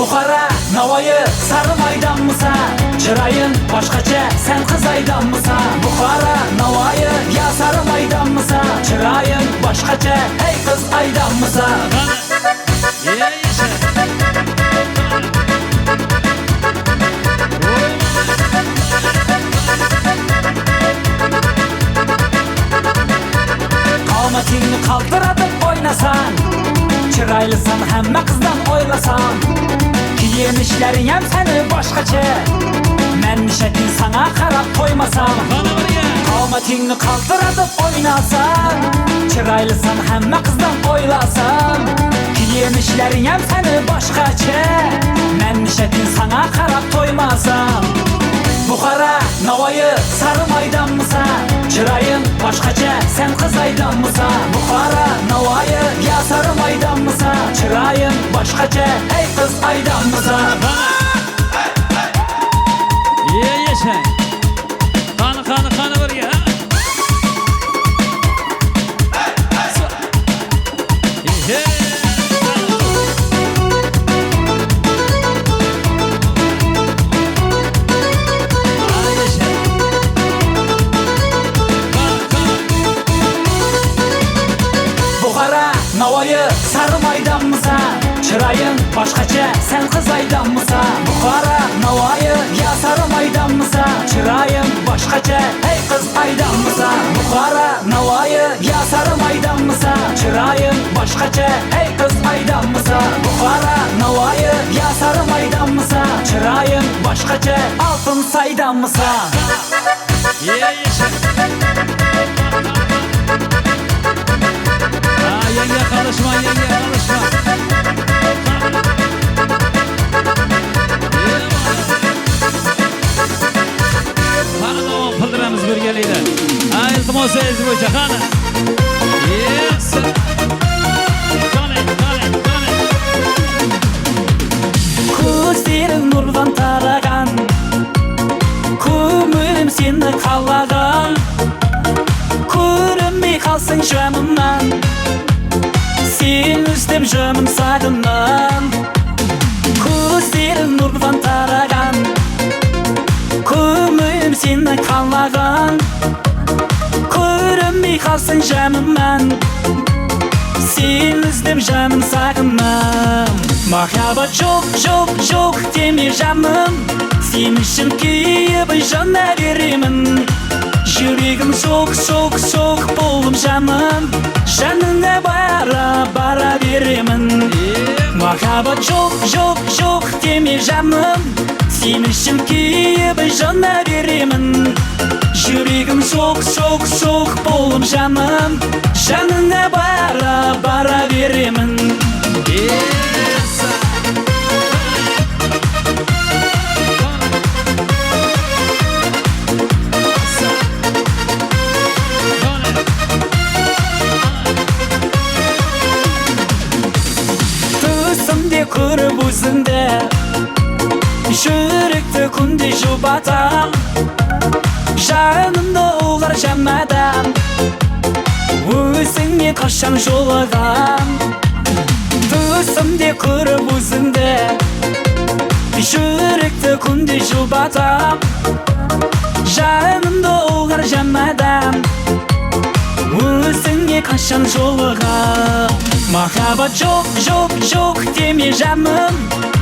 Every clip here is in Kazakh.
Bukhara, Navoiy, Sarı Maydonmisan? Chiraying boshqacha, sen qiz aydanmisan? Bukhara, Navoiy, ya Sarı Maydonmisan? Chiraying boshqacha, hey qiz aydanmisan? Qomatingni qaltiratib o'ynasan, chiroylisan, hamma qizdan o'ylasan. Kiyinishlaring ham seni boshqacha, men nishating sana qarab qo'ymasam. Qomatingni qaltiratib o'ynasan, chiroylisan, hamma qizdan o'ylasan. Kiyinishlaring ham seni boshqacha, men nishating sana qarab qo'ymasam. Bukhara, Navoiy, Sarı Maydonmisan? Chiraying boshqacha, sen qiz aydanmisan? Bukhara, Navoiy, ya Sarı Maydonmisan? Chiraying boshqacha, hey qiz aydanmisan? Yashang. Qani birga. Navoiy, Sarı Maydonmisan? Chiraying boshqacha, sen qiz aydanmisan? Bukhara, Navoiy, ya Sarı Maydonmisan? Chiraying boshqacha, hey qiz aydanmisan? Bukhara, Navoiy, ya Sarı Maydonmisan? Chiraying boshqacha, hey qiz aydanmisan? Bukhara, Navoiy, ya Sarı Maydonmisan? Chiraying boshqacha, oltin saydanmisan? Yenge qalishma. Qani davom qildiramiz birgalikda. Iltimosingiz bo'yicha qani. Yes. Qani. Ko'zlaring nurdan taragan, ko'nglim seni qallagan. Ko'rinmay qolsang jonim, sen istab jonim sog'inman. Ko'zlaring nurdan taragan, ko'nglim seni qallagan. Ko'rinmay qolsang jonim, sen istab jonim sog'inman. Muhabbat yo'q demay jonim, sen uchun kuyib jonna beraman. Yüragim so'q bo'ldim jonim, joningga bara beraman. Muhabbat yo'q demay jonim, sen uchun kuyib jonna beraman. Yüragim so'q bo'ldim jonim, joningga bara beraman. Ko'rib o'zingda yurakda kunde jubatam, jonimda ular jammadan, o'zingga qachon yo'lig'am. Do'stimda ko'rib o'zingda yurakda kunde jubatam, jonimda ular jammadan, o'zingga qachon yo'lig'am. Muhabbat yo'q demay jonim,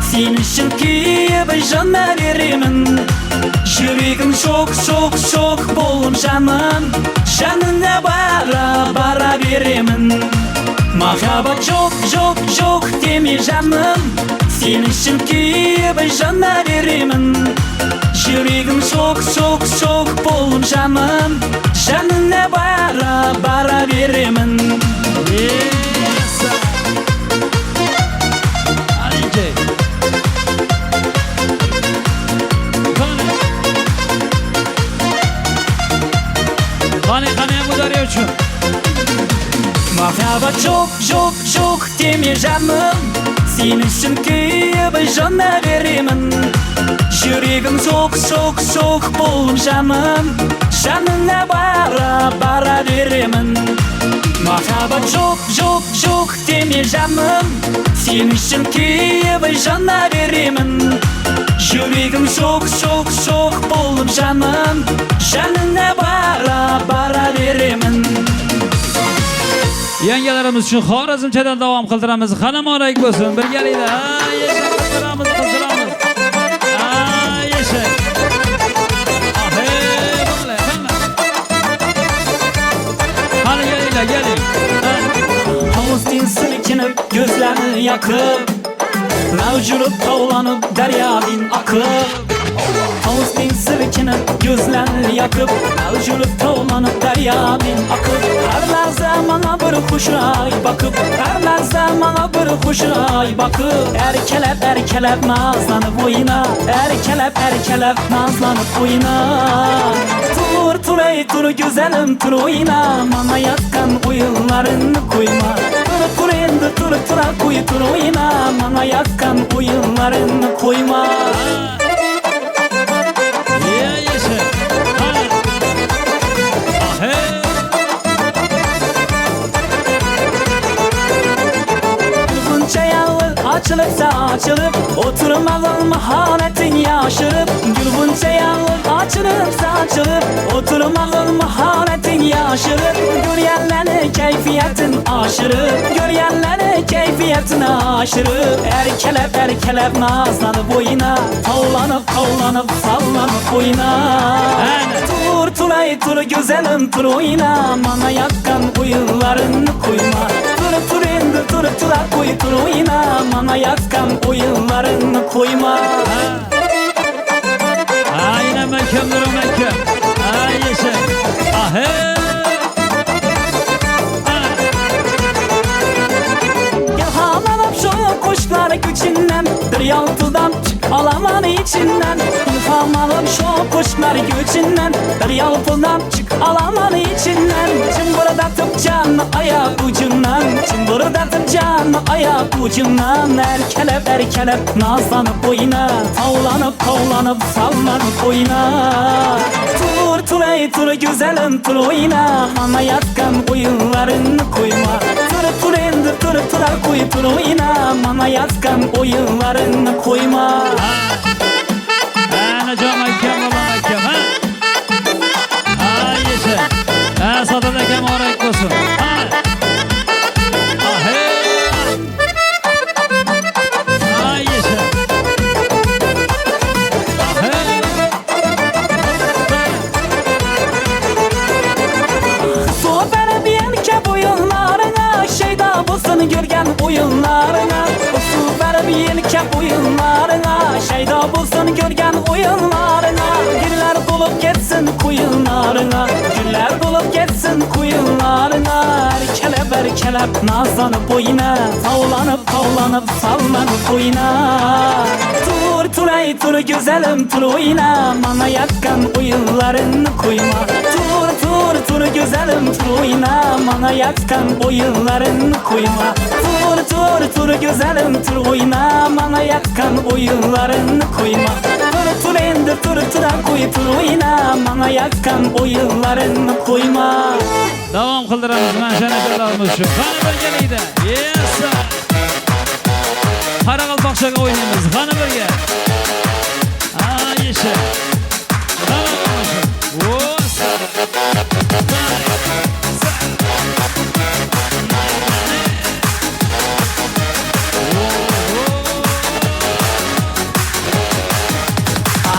sen uchun kuyib jonna beraman. Yuragim so'q bo'ldim jonim, joningga bara beraman. Muhabbat yo'q demay jonim, sen uchun kuyib jonna beraman. Yuragim so'q bo'ldim jonim, joningga bara beraman. Qani bu daryo uchun. Muhabbat yo'q demay jonim, sen uchun kuyib jonna beraman. Yuragim so'q bo'ldim jonim, joningga bara beraman. Muhabbat yo'q demay jonim, sen uchun kuyib jonna beraman. verimin. Yüreğim çok çok çok bolup canım, canına bara bara verimin. Yangalarimiz uchun Xorazmchadan davom qildiramiz. Xanam olayk bo'lsin. Birgalikda yashab qildiramiz. Yashak. Hadi geling. Havuzdan silkinib, gözlerini yakıp, mevculut tovlanıp, deryadin akıp. Havuzdan silkinib, gözlerini yakıp, mevculut tovlanıp, deryadin akıp. Her lahza bana bir huşray bakıp, her lahza bana bir huşray bakıp. Erkelep nazlanıp oyna, erkelep nazlanıp oyna. Tur güzelim tur oyna, bana yakkan oyunlarını koyma. Tur endi tura koy tur oyna, bana yakkan oyunlarını koyma. Açılıpsa açılıp, oturmağın maharetin yaşırıp. Gül bunca yağmur açılıpsa açılıp, oturmağın maharetin yaşırıp. Göryenlerin keyfiyetin aşırıp, göryenlerin keyfiyetin aşırıp. Erkelep nazlanıp oyna, tavlanıp sallanıp oyna. Tur güzelim tur oyna, bana yakkan oyunlarını koyma. Tur endi tura koy tur oyna, bana yakkan oyunlarını koyma. Aynen mekemdir o mekem. Ay yaşa. İlham alıp şu kuşlar gücünden, bir yaltıdan çık alaman içinden. İlham alıp şu kuşlar gücünden, bir yaltıdan çık alaman içinden. Çımbırdatıp canı ayak ucundan, çımbırdatıp canı ayak ucundan. Erkelep nazlanıp oyna, tavlanıp sallanıp oyna. Tur güzelim tur oyna, bana yakkan oyunlarını koyma. Tur endi tura koy tur oyna, bana yakkan oyunlarını koyma. Ana can mekem baba mekem ha. Ay yaşa. Satada kem olayk bo'lsin. Ay yaşa. Sohbet biyenke oyunlarına, şeyda bulsun görgen oyunlarına. Sohbet biyenke oyunlarına, şeyda bulsun görgen oyunlarına. Güller bulup geçsin kuyunlarına, güller bulup geçsin kuyunlarına. Erkelep nazlanıp oyna, tavlanıp sallanıp oyna. Tur güzelim tur oyna, bana yakkan oyunlarını koyma. Tur güzelim tur oyna, bana yakkan oyunlarını koyma. Tur güzelim tur oyna, bana yakkan oyunlarını koyma. Tur endi tura koy tur oyna, bana yakkan oyunlarını koyma. Davom qildiramiz manshanalarimiz uchun. Qani birgalikda. Yes. Qoraqalpoqchaga o'ynaymiz. Qani birga. Yaşa.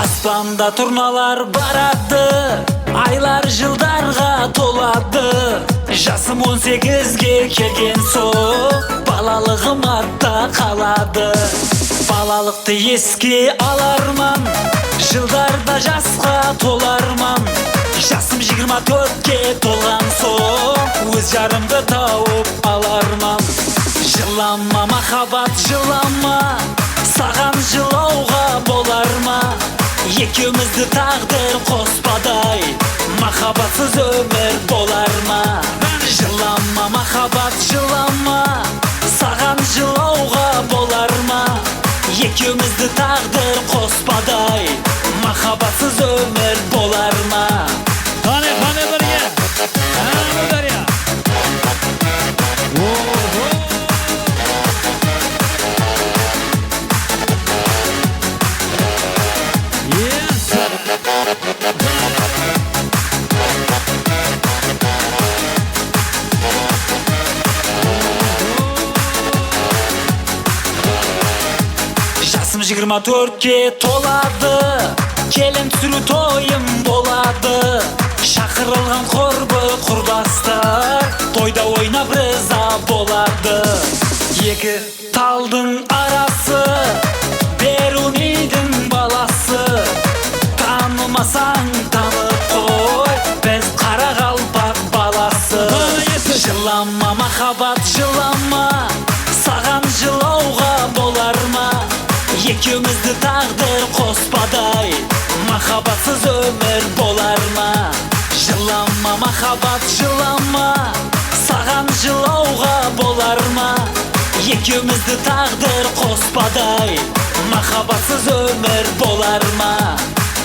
Aspanda turnalar baradı, aylar yıldarga toladı. Жасым 18'ge kelgen soq, balalığım hatta qaladı. Balalıqты eski alarman, жылдарда жасқа толарман. Жасым 24'ge толған соң, өз жарымды тауып аларман. Жылама махаббат жылама, саған жылауға боларма. Екеумізді тағдыр қоспадай, махаббатсыз өмір боларма. Жылама махаббат жылама, саған жылауға боларма. Екеумізді тағдыр қоспадай, махаббатсыз өмір боларма. Қане бірге, әні дария. Жасым 24'ke toladı, kelin sürü toyum boladı. Şakırılgan korbu kurbastar, toyda oynap rıza boladı. Yeki taldın arası, Beruni'din balası. Tanımasan tanıp koy, biz kara kalpak balası. Жылама махаббат жылама, саған жылауға боларма. Екеумізді тағдыр қоспадай, махаббатсыз өмір боларма. Жылама махаббат жылама, саған жылауға боларма. Екеумізді тағдыр қоспадай, махаббатсыз өмір боларма.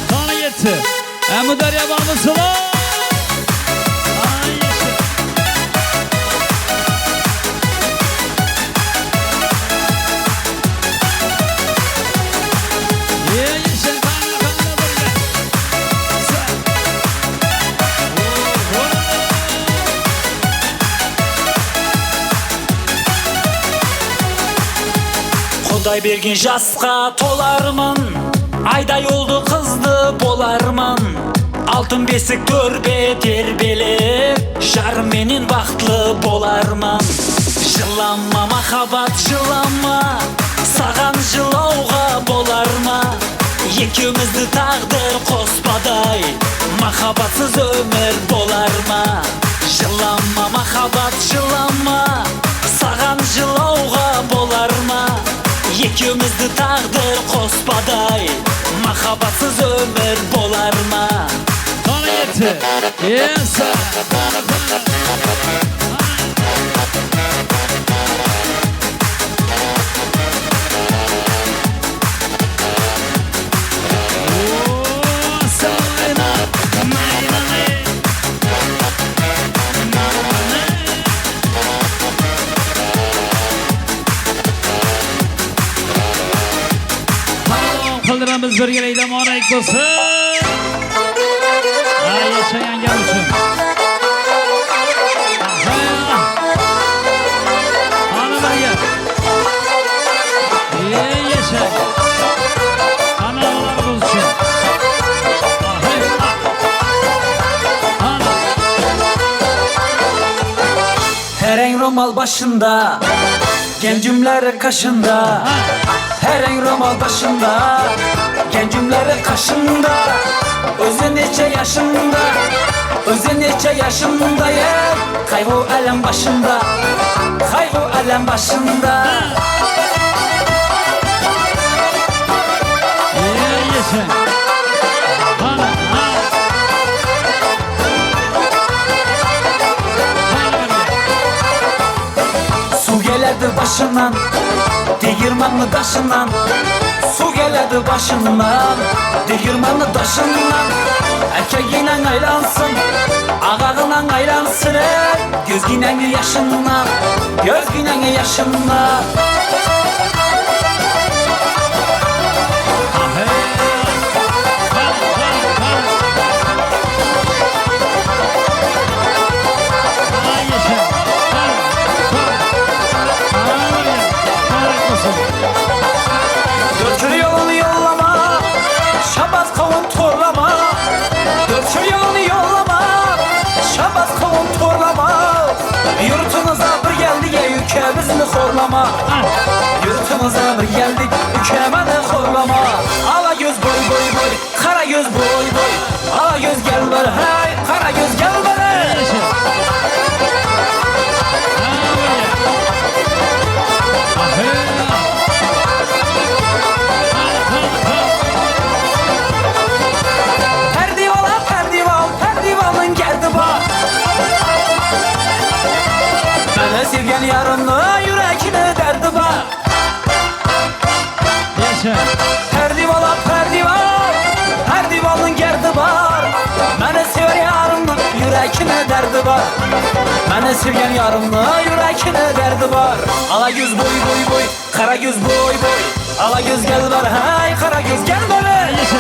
Sana yetti. Əmudar yabamısılar. Құдай берген жасқа толармын, айдай oldu қызды болармын. Алтын бесік төрбе тербелеп, жарменен бақытлы болармын. Жылама махаббат жылама, саған жылауға боларма. Екеумізді тағдыр қоспадай, махаббатсыз өмір боларма. Жылама махаббат жылама, саған жылауға боларма. Екеумізді тағдыр қоспадай, махаббатсыз өмір боларма. Sana yetti. Yes. Kıldırımız bir geleydi mübarek olsun. Yaşayan gel için. Hanıma gel. Yaşa. Analarımız için. Her en romal başında, gencimler kaşında. Her en romal başında, gencimler kaşında. Özü neçe yaşında, özü neçe yaşında ya. Kaygı elem başında, kaygı elem başında. Yaşa. Su geledi başından, değirmanlı taşından. Su geledi başından, değirmanlı taşından. Erkeğiyle aylansın, ağağıyla aylansın. Gözginen yaşından, gözginen yaşından. Dörtür yolunu yollama, şabaz kavun torlama. Dörtür yolunu yollama, şabaz kavun torlama. Yurtunuza bir geldik ya ülkemizni horlama. Yurtunuza bir geldik ülkemizni horlama. Ala göz boy boy boy, kara göz boy boy. Ala göz gel ver hey, kara göz gel ver hey. Sevgen yarını yüreğine derdi var. Yaşa. Perdivala perdival, perdivalın gerdi var. Beni sever yarımın yüreğine derdi var. Beni sevgen yarımın yüreğine derdi var. Ala göz boy boy boy, kara göz boy boy. Ala göz gel ver hey, kara göz gel ver. Yaşa.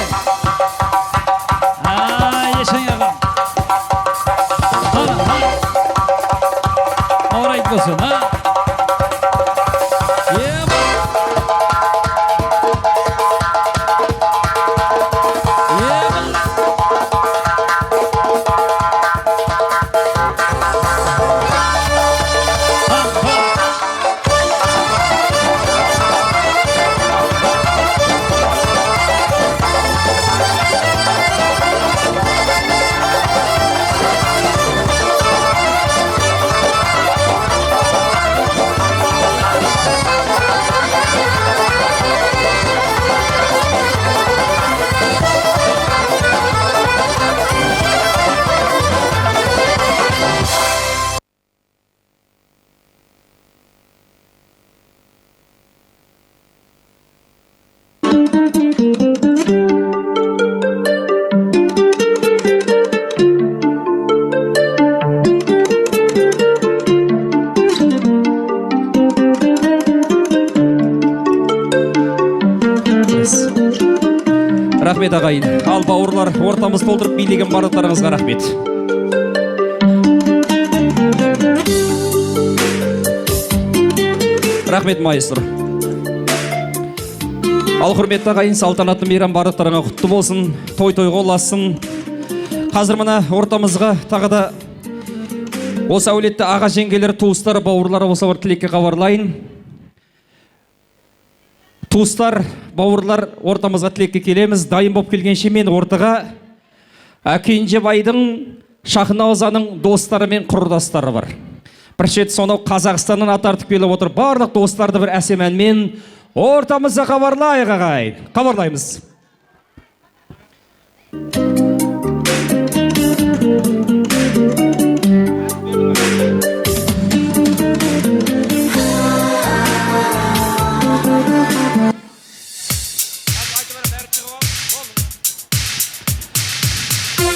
Рахмет ағайын. Ал бауырлар, ортамыз толтырып билеген барлықтарыңызға рахмет. Рахмет майыстыр. Ал құрметті ағайын, салтанатты мейрам барлықтарыңа құтты болсын, той-тойға ұлассын. Қазір мына ортамызға тағы да осы әулетті аға жеңгелер, туыстары, бауырлары болса бір тілекке хабарлайын. Туыстар, бауырлар, ортамызға тілекке келеміз. Дайын болып келгенше мен ортаға Кенжебайдың Шахнаузаның достары мен құрдастары бар. Бір шет сонау Қазақстаннан ат артып келіп отыр. Барлық достарды бір әсем әнмен ортамызға хабарлайық ағайын. Хабарлаймыз.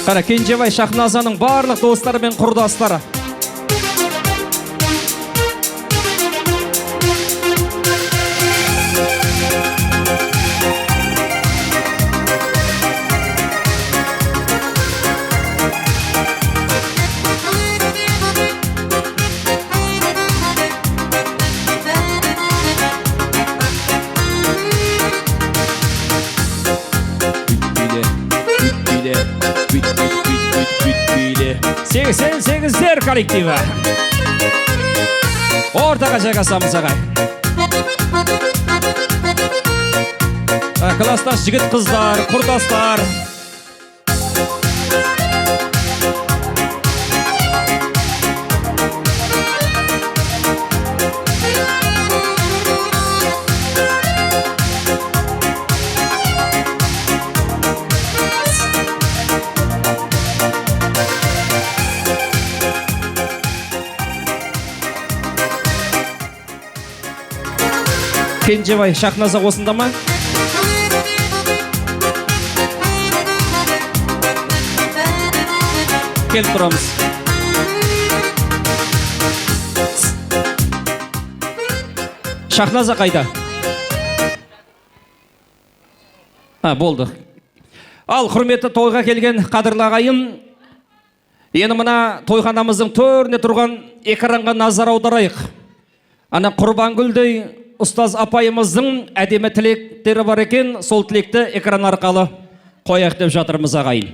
Қара Кенжебай Шахназаның барлық достары мен құрдастары. Сегіздер коллективі. Ортаға жайғасамыз ағай. Класстас жігіт қыздар, құрдастар. Кенжебай Шахназа осында ма? Келіп тұрамыз. Шахназа қайда? Болды. Ал құрметті тойға келген қадірлі ағайын, енді мына тойханамыздың төріне тұрған экранға назар аударайық. Ана Құрбангүлдей ұстаз апайымыздың әдемі тілектері бар екен, сол тілекті экран арқалы қояқ деп жатырмыз ағайын.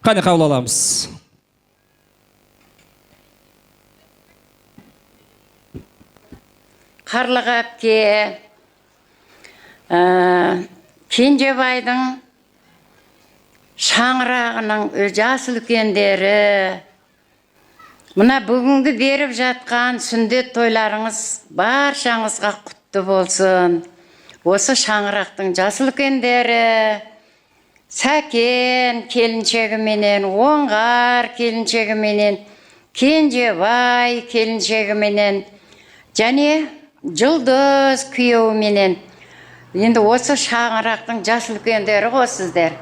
Қане қабыл аламыз. Қарлыға әпке, Кенжебайдың шаңырағының жас үлкендері, мына бүгінгі беріп жатқан сүндет тойларыңыз баршаңызға құтты болсын. Осы шаңырақтың жас үлкендері, Сәкен келіншегіменен, Оңғар келіншегіменен, Кенжебай келіншегіменен, және Жұлдыз күйеуіменен. Енді осы шаңырақтың жас үлкендері ғой сіздер.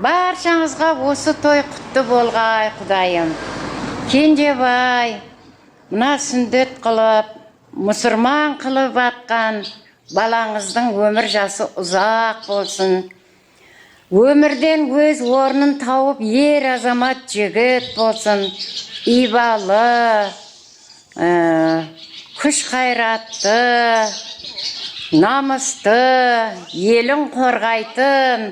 Баршаңызға осы той құтты болғай, Құдайым. Кенжебай, мына сүндет қылып, мұсырман қылып атқан балаңыздың өмір жасы ұзақ болсын. Өмірден өз орнын тауып ер азамат жігіт болсын. Ибалы, күш қайратты, намысты, елін қорғайтын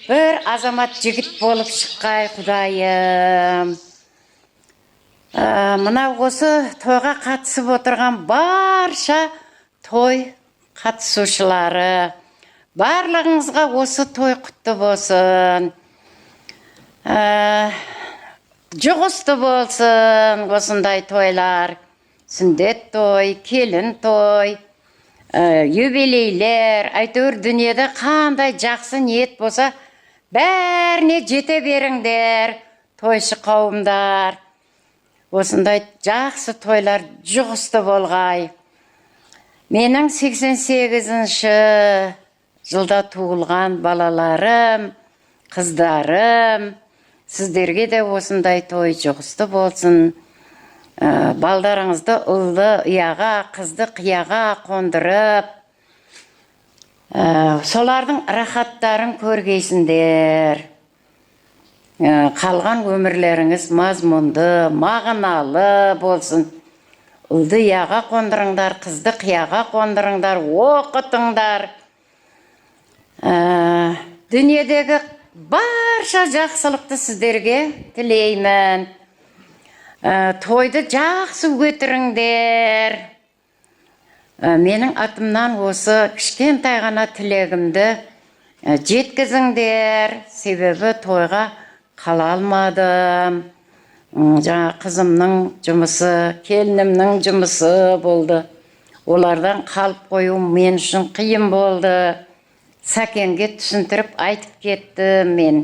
бір азамат жігіт болып шыққай, Құдайым. Мына осы тойға қатысып отырған барша той қатысушылары, барлығыңызға осы той құтты болсын. Жұғысты болсын осындай тойлар. Сүндет той, келін той, юбилейлер, әйтеуір дүниеде қандай жақсы ниет болса, бәріне жете беріңдер, тойшы қауымдар. Осындай жақсы тойлар жұғысты болғай. Менің 88-ші жылда туылған балаларым, қыздарым, сіздерге де осындай той жұғысты болсын. Балдарыңызды ұлды ұяға, қызды қияға қондырып, солардың рахаттарын көргейсіндер. Қалған өмірлеріңіз мазмұнды, мағыналы болсын. Ұлды ұяға қондырыңдар, қызды қияға қондырыңдар, оқытыңдар. Дүниедегі барша жақсылықты сіздерге тілеймін. Тойды жақсы өтіріңдер. Менің атымнан осы кішкентай ғана тілегімді жеткізіңдер. Себебі тойға қала алмадым. Жаңа қызымның жұмысы, келінімнің жұмысы болды. Олардан қалып қою мен үшін қиын болды. Сәкенге түсіндіріп айтып кеттім мен.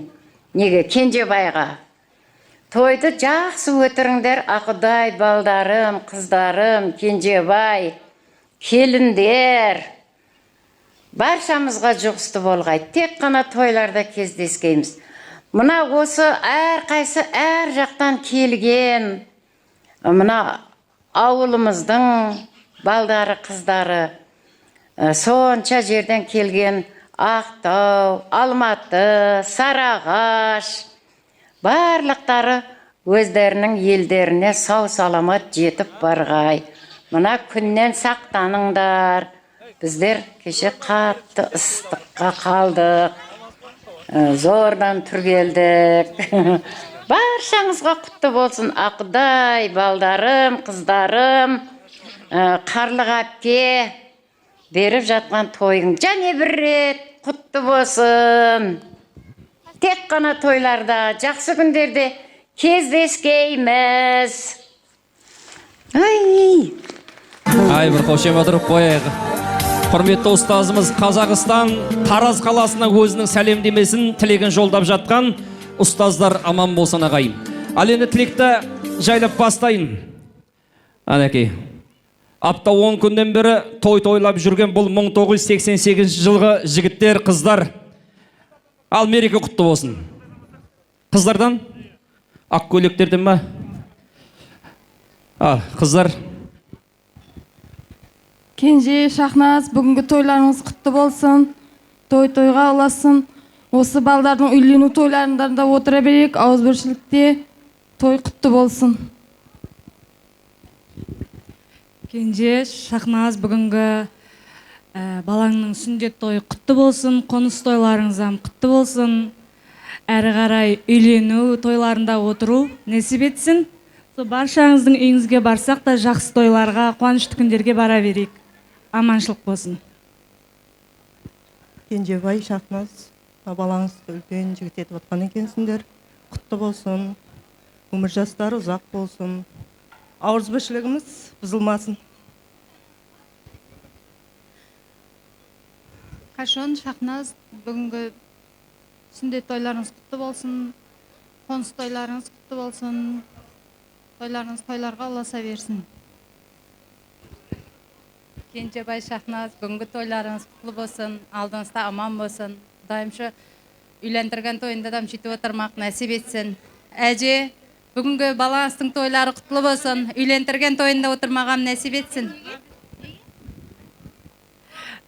Неге? Кенжебайға. Тойды жақсы өтіріңдер, Ақұдай, балдарым, қыздарым, Кенжебай, келіндер. Баршамызға жұғысты болғай. Тек қана тойларда кездескейміз. Мына осы әрқайсы әр жақтан келген, мына ауылымыздың балдары, қыздары, сонша жерден келген Ақтау, Алматы, Сарыағаш, барлықтары өздерінің елдеріне сау саламат жетіп барғай. Мына күннен сақтаныңдар. Біздер кеше қатты ыстыққа қалдық. Зордан түргелдік. Баршаңызға құтты болсын. Ақұдай, балдарым, қыздарым, Қарлық әпке беріп жатқан тойың және бір рет құтты болсын. Тек қана тойларда, жақсы күндерде кездескейміз. Ай, бір қошема тұрып қойайық. Құрметті ұстазымыз Қазақстан Тараз қаласына өзінің сәлемдемесін тілеген жолдап жатқан ұстаздар аман болсын ағайын. Ал енді тілекті жайлап бастайын. Әнекей, апта 10 күннен бері тойлап жүрген бұл 1988 жылғы жігіттер, қыздар. Ал мереке құтты болсын. Қыздардан? Ақ көйлектерден ма? Қыздар? Кенже, Шахназ, бүгінгі тойларыңыз құтты болсын. Тойға ұласын. Осы балдардың үйлену тойларында отыра берейік. Ауызбіршілікте той құтты болсын. Кенже, Шахназ, бүгінгі балаңның сүндет тойы құтты болсын. Қоныс тойларыңызам құтты болсын. Әрі қарай үйлену тойларында отыру нәсіп етсін. Баршаңыздың үйіңізге барсақ та жақсы тойларға, қуанышты күндерге бара берейік. Аманшылық болсын. Кенжебай, Шахназ, балаңыз үлкен жігіт етіп отқан екенсіңдер. Құтты болсын. Өмір жастары ұзақ болсын. Ауызбіршілігіміз бұзылмасын. Қашон, Шахназ, бүгінгі сүндет тойларыңыз құтты болсын. Қоныс тойларыңыз құтты болсын. Тойларыңыз тойларға ұласа берсін. Кенжебай, Шахназ, бүгінгі тойларыңыз құтты болсын. Алдыңызда аман болсын. Дайымшы үйлендірген тойында да жетіп отырмақ нәсіп етсін. Әже, бүгінгі балаңыздың тойлары құтты болсын. Үйлендірген тойында отырмаған нәсіп етсін.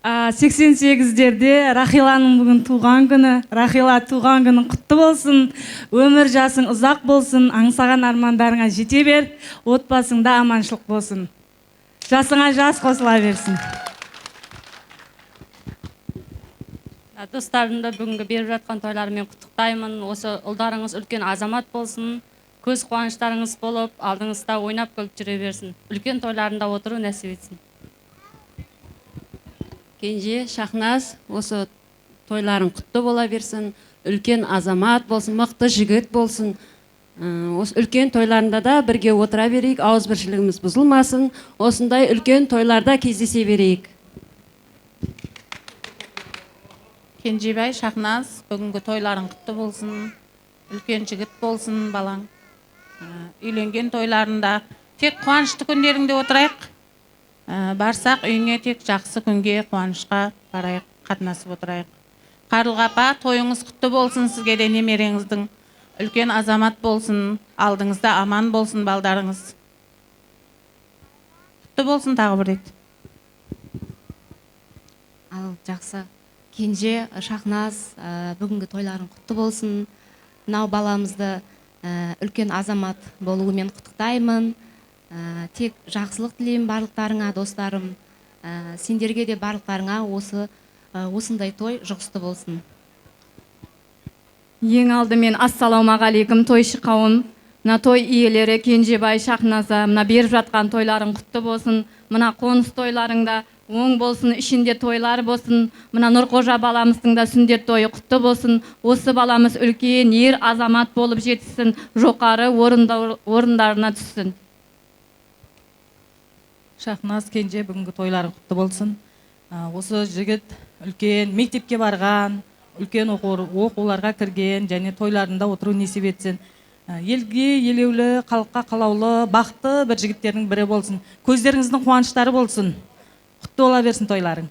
88-дерде Рахиланың бүгін туған күні. Рахила туған күнің құтты болсын. Өмір жасың ұзақ болсын. Аңсаған армандарыңа жете бер. Отбасыңда аманшылық болсын. Жасыңа жас қосыла берсін. Достарымды бүгінгі беріп жатқан тойларымен құттықтаймын. Осы ұлдарыңыз үлкен азамат болсын. Көз қуаныштарыңыз болып, алдыңызда ойнап күліп жүре берсін. Үлкен тойларында отыру нәсіп етсін. Кенже, Шахназ, осы тойларың құтты бола берсін, үлкен азамат болсын, мықты жігіт болсын. Осы үлкен тойларында да бірге отыра берейік, ауызбіршілігіміз бұзылмасын. Осындай үлкен тойларда кездесе берейік. Кенжебай, Шахназ, бүгінгі тойларың құтты болсын. Үлкен жігіт болсын балаң. Үйленген тойларында тек қуанышты күндеріңде отырайық. Барсақ үйіңе тек жақсы күнге, қуанышқа барайық. қатынасып отырайық. Қарлыға апа, тойыңыз құтты болсын, сізге де немереңіздің үлкен азамат болсын, алдыңызда аман болсын балдарыңыз. Құтты болсын тағы бір рет. Ал жақсы. Кенже Шахназ, бүгінгі тойларың құтты болсын. Мынау баламызды үлкен азамат болуымен құттықтаймын. Тек жақсылық тілеймін барлықтарыңа, достарым. Сендерге де барлықтарыңа осындай той жұғысты болсын. Ең алдымен ассалаумағалейкум тойшы қауым. Мына той иелері Кенжебай Шахназа, мына беріп жатқан тойларың құтты болсын. Мына қоныс тойларыңда оң болсын, ішінде тойлар болсын. Мына Нұрқожа баламыздың да сүндет тойы құтты болсын. Осы баламыз үлкен ер азамат болып жетсін, жоғары орындарына түссін. Шахназ Кенже, бүгінгі тойларың құтты болсын. Осы жігіт үлкен мектепке барған, үлкен оқуларға кірген, және тойларында отыру несіп етсін. Елге елеулі, халыққа қалаулы, бақты бір жігіттердің бірі болсын. Көздеріңіздің қуаныштары болсын. Құтты бола берсін тойларың.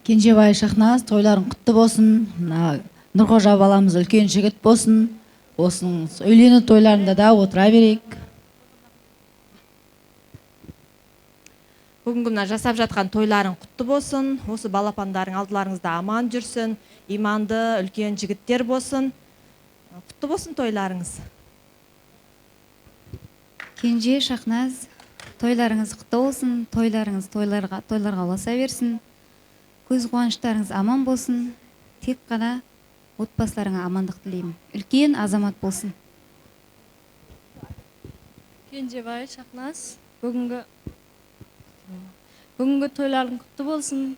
Кенжебай Шахназ, тойларың құтты болсын. Нұрқожа баламыз үлкен жігіт болсын. Осының үйлену тойларында да отыра берейік. Бүгінгі мына жасап жатқан тойларың құтты болсын. Осы балапандарың алдыларыңызда аман жүрсін. Иманды, үлкен жігіттер болсын. Құтты болсын тойларыңыз. Кенже Шахназ, тойларыңыз құтты болсын. Тойларыңыз тойларға ұласа берсін. Көз қуаныштарыңыз аман болсын. Тек қана отбасыларыңа амандық тілеймін. Үлкен азамат болсын. Кенжебай Шахназ, бүгінгі тойларың құтты болсын.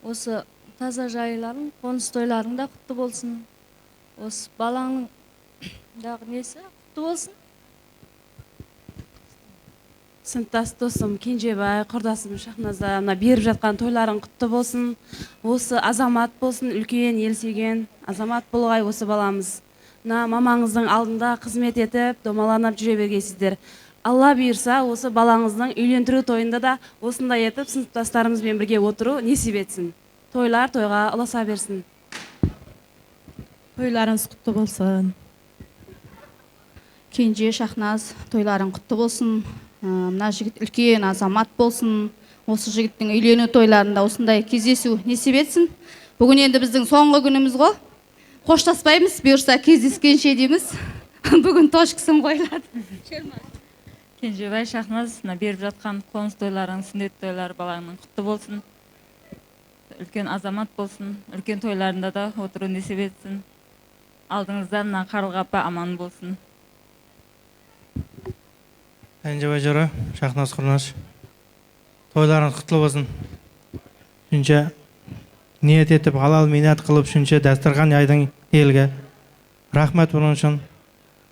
Осы таза жайларың, қоныс тойларың да құтты болсын. Осы балаңның дағы несі құтты болсын. Сыныптас досым Кенжебай, құрдасым Шахназа, мына беріп жатқан тойларың құтты болсын. Осы азамат болсын, үлкен ел сүйген азамат болғай осы баламыз. Мына мамаңыздың алдында қызмет етіп, домаланып жүре бергейсіздер. Алла бұйырса, осы балаңыздың үйлендіру тойында да осындай етіп, сыныптастарымызбен бірге отыру несіп етсін. Тойлар тойға ұласа берсін. Тойларыңыз құтты болсын. Кенже Шахназ, тойларың құтты болсын. Мына жігіт үлкен азамат болсын. Осы жігіттің үйлену тойларында осындай кездесу несіп етсін. Бүгін енді біздің соңғы күніміз ғой. Қоштаспаймыз, бұйырса кездескенше дейміз. Бүгін тошкісін қойылады. Кенжебай Шахназ, беріп жатқан қоныс тойларың, сүндет тойлар балаңның құтты болсын. Үлкен азамат болсын. Үлкен тойларында да отыру несіп етсін. Алдыңызда мына Қарлыға апа аман болсын. Кенжебай жора, Шахназ Құрнаш, тойларың құтты болсын. Шүнше ниет етіп, халал минат қылып, шүнше дәстірған айдың елге. Рахмет бұның үшін.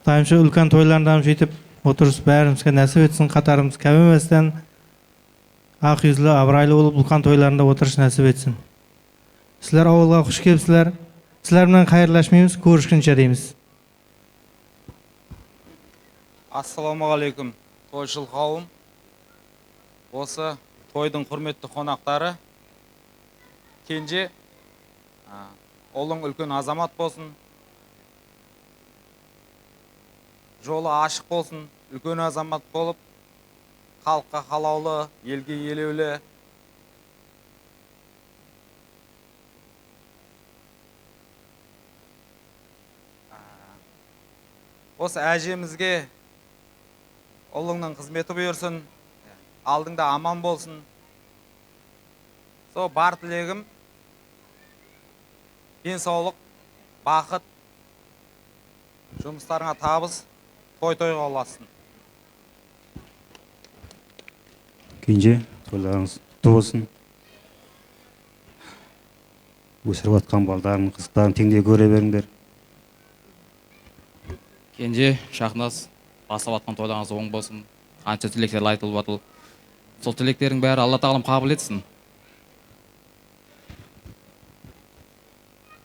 Тайымшы үлкен тойларынан жетіп, отырыс бәрімізге нәсіп етсін, қатарымыз кәмеместен, ақ yüzлі, абырайлы болып, үлкен тойларында отырыш нәсіп етсін. Сілер ауылға құш келіпсілер. Сілермен қайырлашмаймыз, көрішкенше дейміз. Ассалаумағалейкум, тойшыл қауым. Осы тойдың құрметті қонақтары. Кенже, олың үлкен азамат болсын. Жолы ашық болсын, үлкен азамат болып, халыққа қалаулы, елге елеулі. Осы әжемізге ұлыңның қызметі бұйырсын, алдыңда аман болсын. Сол бар тілегім, денсаулық, бақыт, жұмыстарыңа табыс, той-тойға ұласын. Кенже, тойларыңыз құтты болсын. Өсіріп атқан балдарын, қызықтарын теңдей көре беріңдер. Кенже, Шахназ, басып атқан тойларыңыз оң болсын. Қанша тілектер айтылып атылып. Сол тілектердің бәрі Алла тағалам қабыл етсін.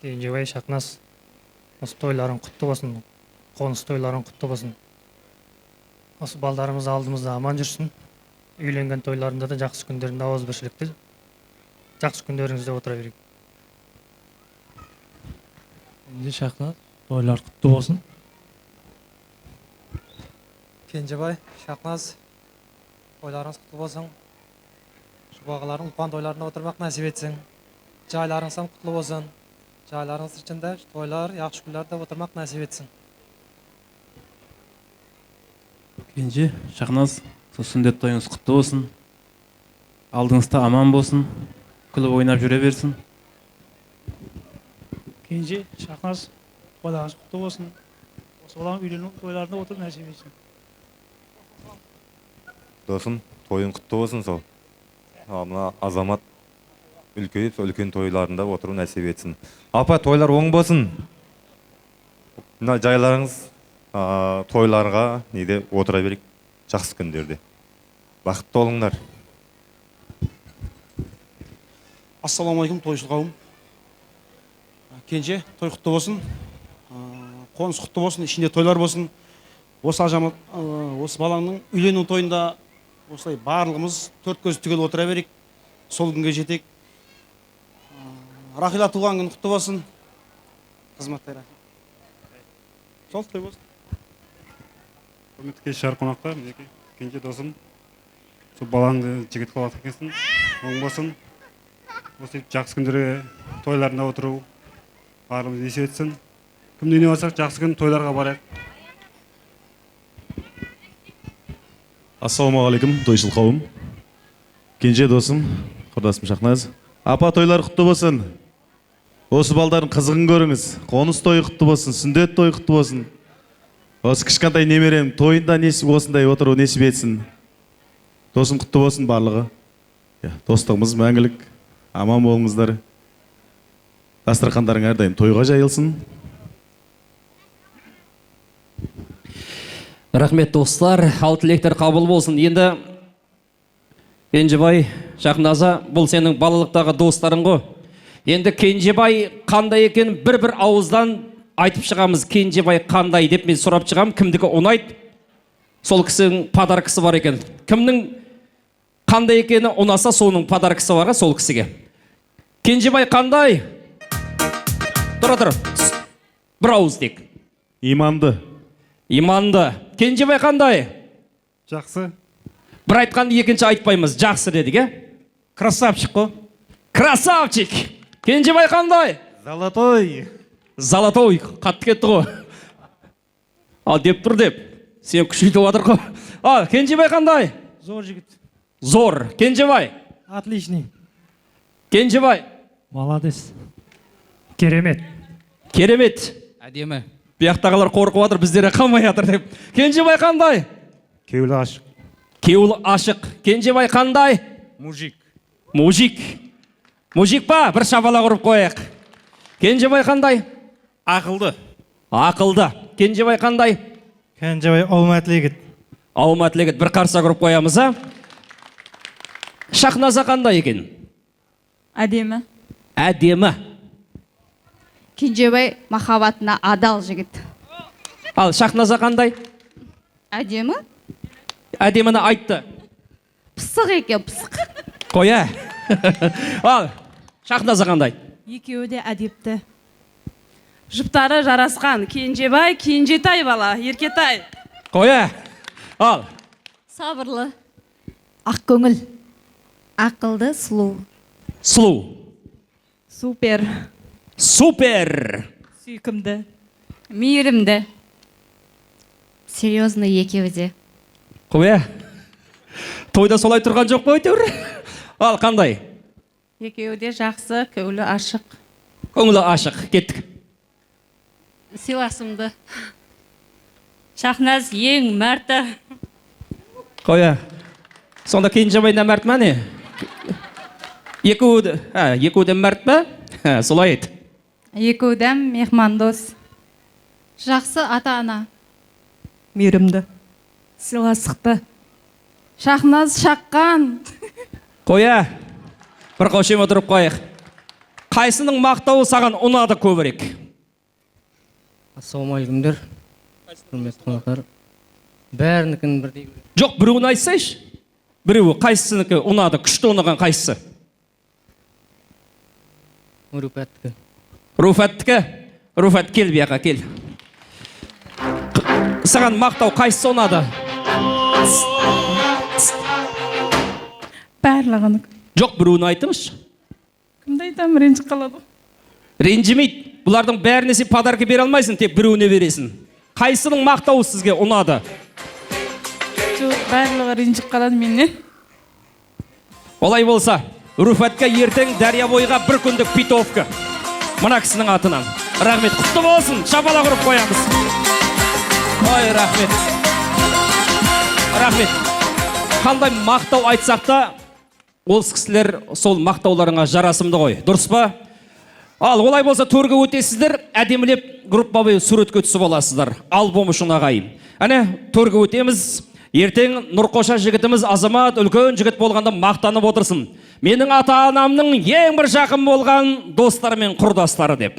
Кенжебай Шахназ, осы тойларың құтты болсын. Қоныс тойларың құтты болсын. Осы балдарымыз алдымызда аман жүрсін. Үйленген тойларында да жақсы күндерінде ауызбіршілікті жақсы күндеріңізде отыра берейік. Кенже Шахназ, тойлар құтты болсын. Кенжебай Шахназ, тойларыңыз құтты болсын. Жұбағыларың ұлпан тойларында отырмақ нәсіп етсін. Жайларыңыз құтты болсын. Жайларыңыз ішінде тойлар, яқшы күндерде отырмақ нәсіп етсін. Кенже Шахназ, сүндет тойыңыз құтты болсын. Алдыңызда аман болсын. Күліп ойнап жүре берсін. Кенже Шахназ, тойларыңыз құтты болсын. Осы балаң үйлену тойларында отырып нәсіп етсін. Досым, тойың құтты болсын сол. Мына азамат үлкейіп, үлкен тойларында отыру нәсіп етсін. Апа, тойлар оң болсын. Мына жайларыңыз тойларға неде отыра берейік. Жақсы күндерде. Бақытты олыңдар. Ассалаумалейкум, тойшыл қауым. Кенже, той құтты болсын. Қоныс құтты болсын, ішінде тойлар болсын. Осы азамат, осы балаңның үйлену тойында осылай барлығымыз төрт көз түгел отыра берейік. Сол күнге жетейік. Рахила туған күн құтты болсын. Қызматтай рахмет. Сол той болсын. Құрметті шар қонақтар, Кенже досым, сол балаңды жігіт қылып кетсін, оң болсын. Осы жақсы күндерге тойларында отыру барлығымыз несіп етсін. Кімде не болсақ, жақсы күн тойларға барайық. Ассалаумағалейкум, тойшыл қауым. Кенже досым, құрдасым Шахназ. Апа, тойлар құтты болсын. Осы балдардың қызығын көріңіз. Қоныс тойы құтты болсын, сүндет тойы құтты болсын. Осы кішкентай немерем тойында осындай отыру несіп етсін. Досым құтты болсын барлығы. Достығымыз мәңгілік. Аман болыңыздар. Дастархандарың әрдайым тойға жайылсын. Рахмет достар, ал тілектер қабыл болсын. Енді Кенжебай Шахназа, бұл сенің балалықтағы достарың ғой. Енді Кенжебай қандай екен бір ауыздан айтып шығамыз. Кенжебай қандай деп мен сұрап шығам. Кімдікі ұнайды? Сол кісінің подаркасы бар екен. Кімнің қандай екені ұнаса, соның подаркасы бар сол кісіге. Кенжебай қандай? Тұра. Бір ауыз дек. Иманды. Иманды. Кенжебай қандай? Жақсы. Бір айтқанды екінші айтпаймыз. Жақсы дедік, Красавчик қой. Красавчик. Кенжебай қандай? Золотой. Золотой. Қатты кетті ғой. Ал деп тұр деп. Сен күшейтіп отыр ғой. Ал Кенжебай қандай? Зор жігіт. Зор. Кенжебай? Отличный. Кенжебай? Молодец. Керемет. Керемет. Әдемі. Бияқтағылар қорқып отыр, біздері қалмай жатыр деп. Кенжебай қандай? Кеулі ашық. Кеулі ашық. Кенжебай қандай? Мужик. Мужик. Мужик па? Бір шабала құрып қояйық. Кенжебай қандай? Ақылды. Ақылды. Кенжебай қандай? Кенжебай аумәтлі егіт. Аумәтлі егіт. Бір қарса құрып қоямыз, Шахназа қандай екен? Әдемі. Әдемі. Кенжебай махаббатына адал жігіт. Ал Шахназа қандай? Әдемі? Әдеміні айтты. Пысық екен, пысық. Қоя. Ал Шахназа қандай? Екеуі де әдепті. Жұптары жарасқан. Кенжебай, Кенжетай бала, Еркетай. Қоя. Ал Сабырлы. Ақ көңіл. Ақылды, сұлу. Сұлу. Супер. Супер. Сүйкімді. Мейірімді. Серьезный екеуі де. Қоя. Тойда солай тұрған жоқ қой әйтеуір. Ал қандай? Екеуі де жақсы, көңілі ашық. Көңілі ашық. Кеттік. Сыйласымды. Шахназ ең мәрті. Қоя. Сонда Кенжебайда мәрт ма не? Екеуі де мәрт па? Солай ет. Екеуден мехмандос. Жақсы ата-ана. Мейірімді. Сыйластықты. Шахназ шаққан. Қоя. Бір қошем отырып қойық. Қайсының мақтауы саған ұнады көбірек? Ассалаумалейкумдер. Құрметті қонақтар. Бәрінікін бірдей. Жоқ, біреуін айтсайшы. Біреуі қайсысынікі ұнады, күшті ұнаған қайсысы? Руфаттікі. Руфаттікі? Руфат, кел бияқа, кел. Саған мақтау қайсысы ұнады? Барлығын. Жоқ, біреуін айтыңызшы. Кімді айтам, ренжіп қалады. Ренжімейді. Бұлардың бәріне сен подарка бере алмайсың, тек біреуіне бересің. Қайсының мақтауы сізге ұнады? Жоқ, барлығы ренжіп қалады менен. Олай болса, Руфатқа ертең Дария бойға бір күндік питовка. Мына кісінің атынан. Рахмет, құтты болсын, шапала құрып қоямыз. Ой, рахмет. Рахмет. Қандай мақтау айтсақ та, ол кісілер сол мақтауларыңа жарасымды ғой. Дұрыс па? Ал, олай болса төрге өтесіздер, әдемілеп группалы суретке түсіп аласыздар. Альбом үшін ағайын. Әне, төрге өтеміз. Ертең Нұрқоша жігітіміз Азамат үлкен жігіт болғанда мақтанып отырсын. Менің ата-анамның ең бір жақын болған достары мен құрдастары деп.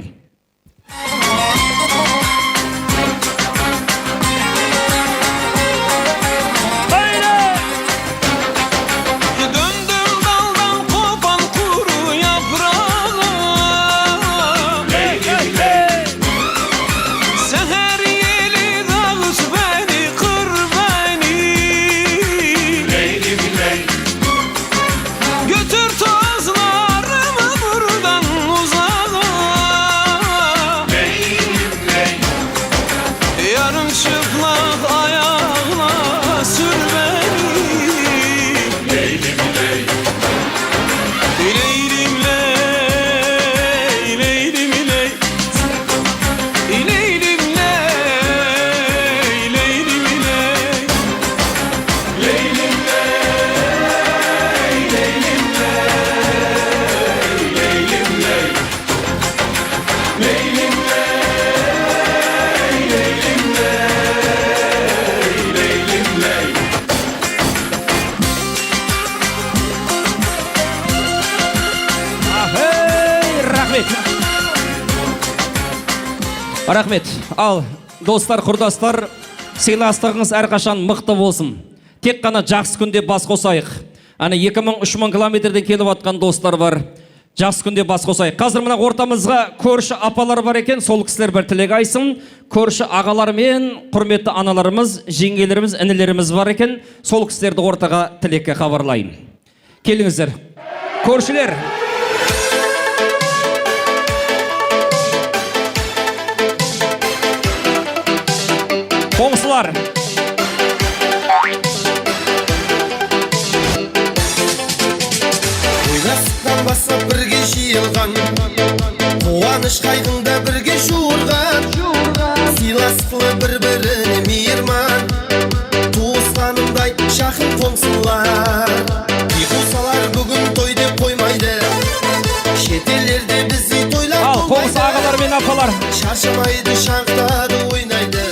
Рахмет. Ал, достар, құрдастар, сыйластығыңыз әрқашан мықты болсын. Тек қана жақсы күнде бас қосайық. Аны 2000-3000 километрден келіп атқан достар бар. Жақсы күнде бас қосайық. Қазір мына ортамызға көрші апалар бар екен, сол кісілер бір тілек айтсын. Көрші ағалар мен құрметті аналарымыз, жеңгелеріміз, інілеріміз бар екен, сол кісілерді ортаға тілекке хабарлайын. Келіңіздер. Көршілер. Қоңсылар. Ойластан басып бірге жиылған, қуаныш қайғыңда бірге жуырған, сыйластықлы бір-біріне мейірман, туысқанымдай жақын қоңсылар. Қиқусалар бүгін той деп қоймайды, шетелерде біздей тойлар болмайды. Ал, қоңсы ағалар мен апалар. Шаршамайды, шақтады, ойнайды.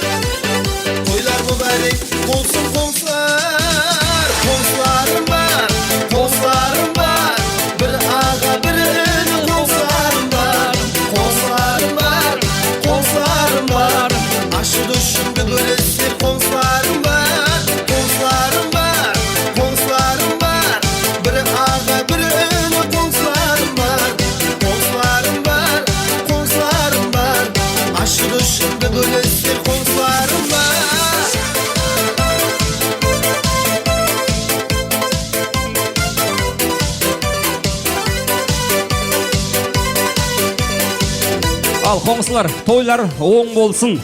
Болсын қоңсылар, қоңсыларым бар, қоңсыларым бар, бір аға бір іні қоңсыларым бар, қоңсыларым бар, қоңсыларым бар, ашуды үшінді бөлістер қоңсыларым бар, қоңсыларым бар, қоңсыларым бар, бір аға бір іні қоңсыларым бар, қоңсыларым бар, қоңсыларым бар, ашуды үшінді бөлістер қоңсыларым бар. Ал, қоңсылар, тойлар оң болсын.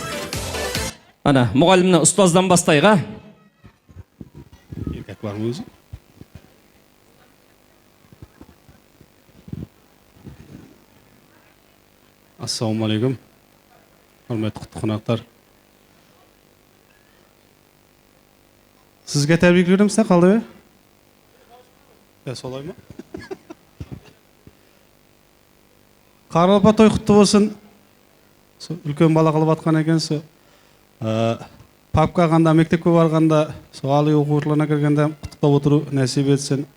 Ана, мұғалімні ұстаздан бастайға. Еркек бар ма өзі? Ассалаумағалейкум. Құрметті құтты қонақтар. Сізге тәбrik береміз, қалды бе? Солай ма? Қаралпа той құтты болсын. Үлкен бала қылып атқан екенсі. Папқа қанда, мектепке барғанда, соғалы оқушыларына кіргенде құттықтап отыру нәсіп етсін.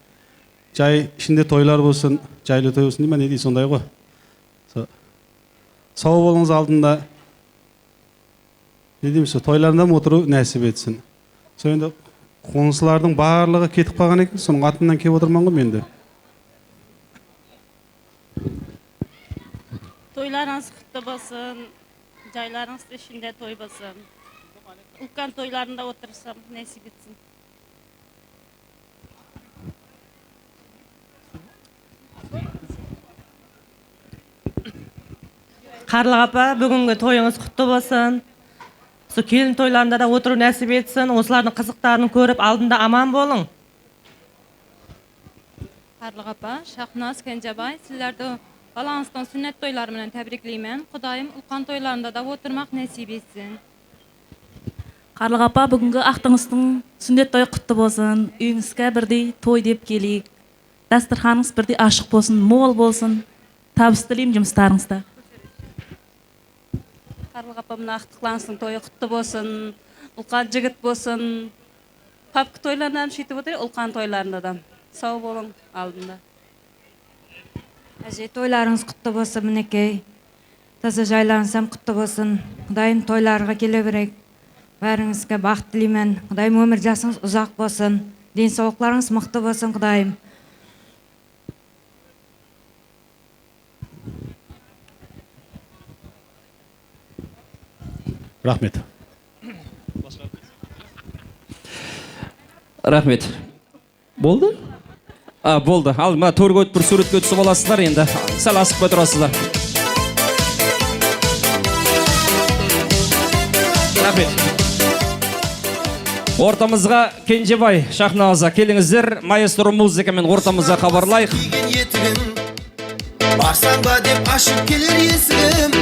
Жай ішінде тойлар болсын, жайлы той болсын деймін, не дейді сондай ғой. Сау болыңыз алдында, не дейміз, тойларында отыру нәсіп етсін. Сол енді қоңсылардың барлығы кетіп қалған екен, соның атынан кеп отырман ғой менде. Toylarınız kutlu olsun. Jaylarınız içinde toy olsun. Ulkan toylarında otursam nasip etsin. Karlı apa, bugünkü toyunuz kutlu olsun. Su kelin toylarında da oturup nasip etsin. Osların kızıklarını görüp aldığında aman bolun. Karlı Qapa, Şahnaz Kencebay, sizlerde balansdan sünnet toyları bilen tebrikleymen. Kudayım ulkan toylarında da oturmak nasip etsin. Karlı Qapa, bugünkü aqtыңыздың sünnet toyu kutlu bolsun. Үйіңізге birдей toy dep keleyik. Dasturxanыңыз birдей ашық болсын, мол болсын. Табыс тілеймін жұмыстарыңызда. Karlı Qapa, mına aqtıqlansın toyu kutlu bolsun. Ulkan jigit bolsun. Papkı toylarından şeýtip otur, ulkan toylarında da. Sağ bolun aldında. Әже, тойларыңыз құтты болсын, мінекей. Таза жайларыңыз hem құтты болсын. Құдайым тойларға келе берейік. Бәріңізге бақыт тілеймін. Құдайым өмір жасыңыз ұзақ болсын. Денсаулықтарыңыз мықты болсын, Құдайым. Рахмет. Рахмет. Болды? Болды. Ал, мына төрге өтіп бір суретке түсіп аласыздар енді. Сәл асып отырасыздар. Рахмет. Ортамызға Кенжебай, Шахназа келіңіздер. Маэстро музыкамен ортамызға хабарлайық. Барсаң ба деп ашып келер есігім.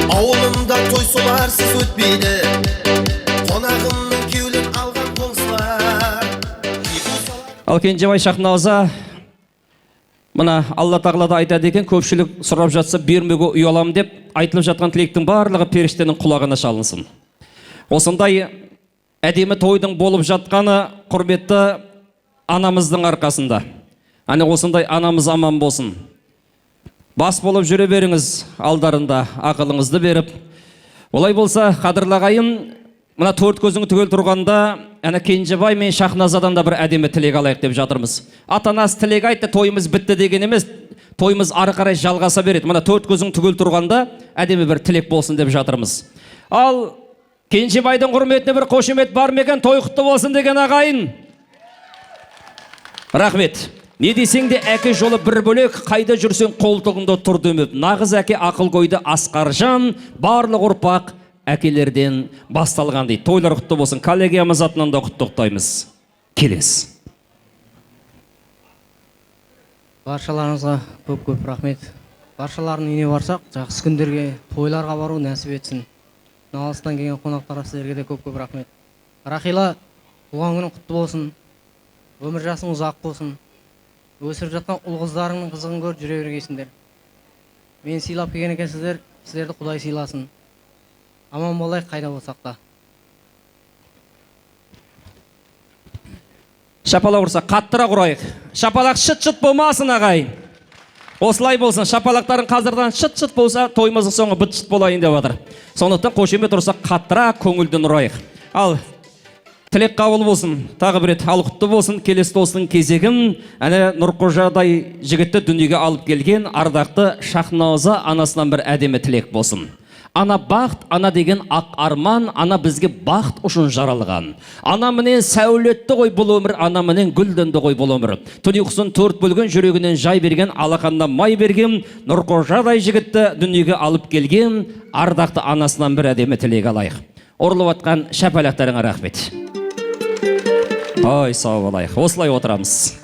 Ауылымда той соларсыз өтпейді. Қонағымның кеулін алған қоңсылар. Ал Кенжебай, Шахназа, мына Алла тағала да айтады екен, көпшілік сұрап жатса бермеуге ұялам деп, айтылып жатқан тілектің барлығы періштенің құлағына шалынсын. Осындай әдемі тойдың болып жатқаны құрметті анамыздың арқасында. Әне осындай анамыз аман болсын. Бас болып жүре беріңіз алдарында, ақылыңызды беріп. Олай болса, қадірлағайын, мына төрт көзіңі түгел тұрғанда, әне Кенжебай мен Шахназадан да бір әдемі тілек алайық деп жатырмыз. Ата-анасы тілек айтты, тойымыз бітті деген емес, тойымыз ары қарай жалғаса береді. Мына төрт көзің түгел тұрғанда, әдемі бір тілек болсын деп жатырмыз. Ал Кенжебайдың құрметіне бір қошемет бар ма екен, той құтты болсын деген ағайын. Рахмет. Не десең де әке жолы бір бөлек, қайда жүрсең қолтығында тұр демеп. Нағыз әке ақыл қойды Асқаржан, барлық ұрпақ әкелерден басталған дейді. Тойлар құтты болсын. Коллегиямыз атынан да құттықтаймыз. Келес. Баршаларыңызға көп рахмет. Баршалардың үйіне барсақ, жақсы күндерге, тойларға бару нәсіп етсін. Алыстан келген қонақтарға сіздерге де көп рахмет. Рахила, туған күнің құтты болсын. Өмір жасың ұзақ болсын. Өсіріп жатқан ұл қыздарыңның қызығын көріп жүре бергейсіңдер. Мен сыйлап келген екенсіздер, сіздерді Құдай сыйласын. Аман болайық қайда болсақ та. Шапалақ ұрса, қаттырақ ұрайық. Шапалақ шыт-шыт болмасын ағайын. Осылай болсын, шапалақтарын қазірдан шыт-шыт болса, тойымыздың соңы быт-шыт болайын деп жатыр. Сондықтан қошемет ұрса, қаттырақ көңілден ұрайық. Ал, тілек қабыл болсын, тағы бір рет ал құтты болсын, келесі достың кезегін, әне Нұрқожадай жігітті дүниеге алып келген ардақты Шахназа анасынан бір әдемі тілек болсын. Ана бақыт, ана деген ақ арман, ана бізге бақыт үшін жаралған. Ана менен сәулетті ғой бұл өмір, ана менен гүлденді ғой бұл өмір. Түн ұйқысын төрт бөлген, жүрегінен жай берген, алақанына май берген, Нұрқожадай жігітті дүниеге алып келген ардақты анасынан бір әдемі тілек алайық. Орылып атқан шапалақтарыңа рахмет. Ой, сау болайық. Осылай отырамыз.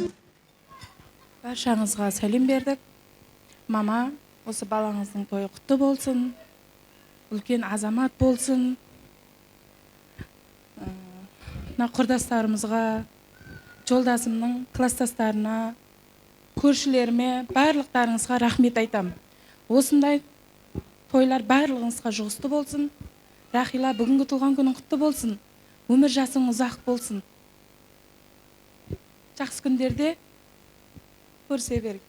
Баршаңызға сәлем бердік. Мама, осы балаңыздың тойы құтты болсын. Үлкен азамат болсын. Құрдастарымызға, жолдасымның класстастарына, көршілеріме, барлықтарыңызға рахмет айтам. Осындай тойлар барлығыңызға жұғысты болсын. Рахила, бүгінгі туған күнің құтты болсын. Өмір жасың ұзақ болсын. Жақсы күндерде көрсе берік.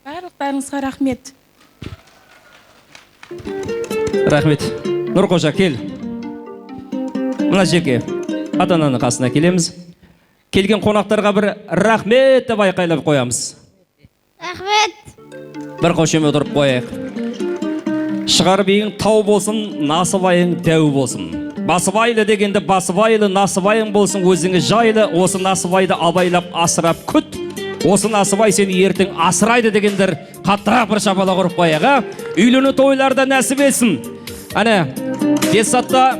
Барлықтарыңызға рахмет. Рахмет. Нұрқожа, кел. Мына жерге ата-ананың қасына келеміз. Келген қонақтарға бір рахмет деп айқайлап қоямыз. Рахмет. Бір қошемет ұрып қояйық. Шығарбейің тау болсын, насыбайың дәу болсын. Басыбайлы дегенде басыбайлы, насыбайың болсын өзіңе жайлы. Осы насыбайды абайлап асырап күт. Осы насыбай сені ертең асырайды дегендер қаттырақ бір шапала құрып қояға. Үйлену тойларда нәсіп етсін. Әне, детсатта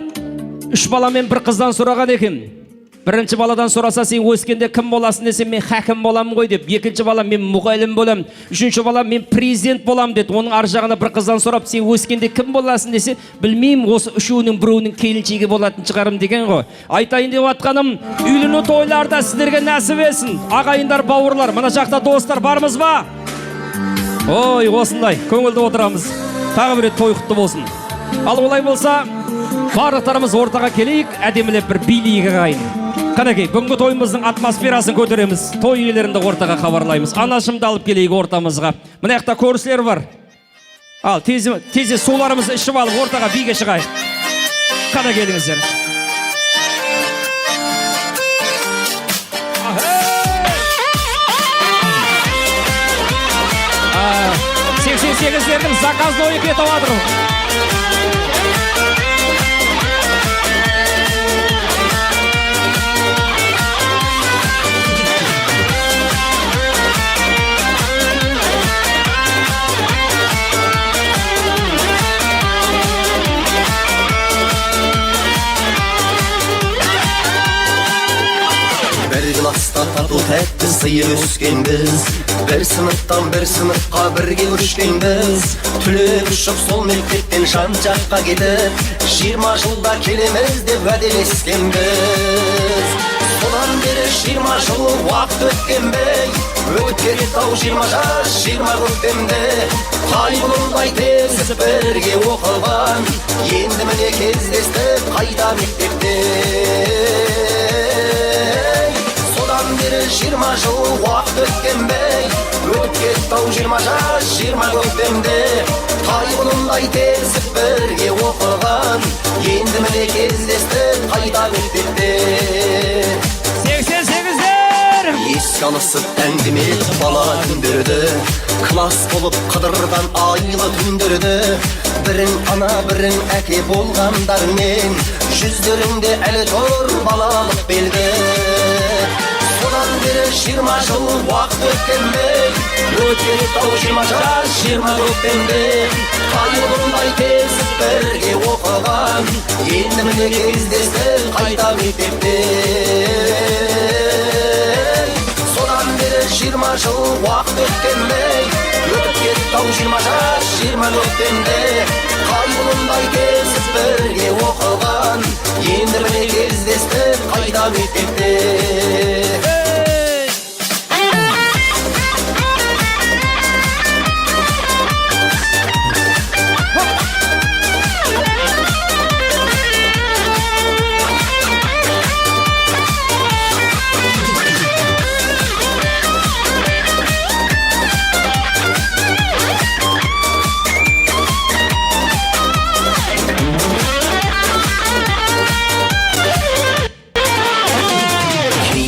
3 баламен бір қыздан сұраған екен. Бірінші баладан сұраса, сен өскенде кім боласың десе, мен хәкім боламын ғой деп. Екінші бала, мен мұғалім боламын. Үшінші бала, мен президент боламын деді. Оның ар жағына бір қыздан сұрап, сен өскенде кім боласың десе, білмеймін, осы үшеуінің біреуінің келіншегі болатын шығарым деген ғой. Айтайын деп атқаным, үйлену тойларда сіздерге нәсіп етсін. Ағайындар, бауырлар, мына жақта достар бармыз ба? Ой, осындай көңілді отырамыз. Тағы бір рет той құтты болсын. Ал олай болса, барлықтарымыз ортаға келейік, әдемілеп бір билейік ағайын. Қанекей, бүгінгі тойымыздың атмосферасын көтереміз. Той иелерінде ортаға хабарлаймыз. Анашымды алып келейік ортамызға. Мына жақта көршілер бар. Ал, тезе суларымызды ішіп алып ортаға биге шығайық. Қана келіңіздер. 88-лердің заказды ойы кетіп жатыр. Bir klasta tatlı tәтті сыйы өскенбіз, бір сыныптан бір сыныпқа бірге көшкенбіз. Түлеп ұшып сол мектептен жан жаққа кетіп, 20 жылда келеміз деп уәделескенбіз. Содан бері 20 жыл уақыт өткенбей, өтіп кетті-ау 20 жас 20 көктемде. Қайғылындай тез бірге оқыған, енді міне кездестік қайда мектепте. 20 жыл уақыт өткенбей, өтіп кетті-ау 20 жас 20 көктемде. Қайғылындай тезіп бірге оқыған, енді міне кездестік қайда мектепте. 88-лер! Еске алысып әңгіме бала күндерді, класс болып қыдырған айлы түндерді. Бірің ана бірің әке болғандармен, жүздеріңде әлі тұр балалық белгі. Содан бері 20 жыл уақыт өткенбей, өтіп кетті-ау 20 жас 20 көктемде. Қайғылындай тезіп бірге оқыған, енді міне кездестік қайта мектепте. Содан бері 20 жыл уақыт өткенбей, өтіп кетті-ау 20 жас 20 көктемде. Қайғылындай тезіп бірге оқыған, енді міне кездестік қайта мектепте.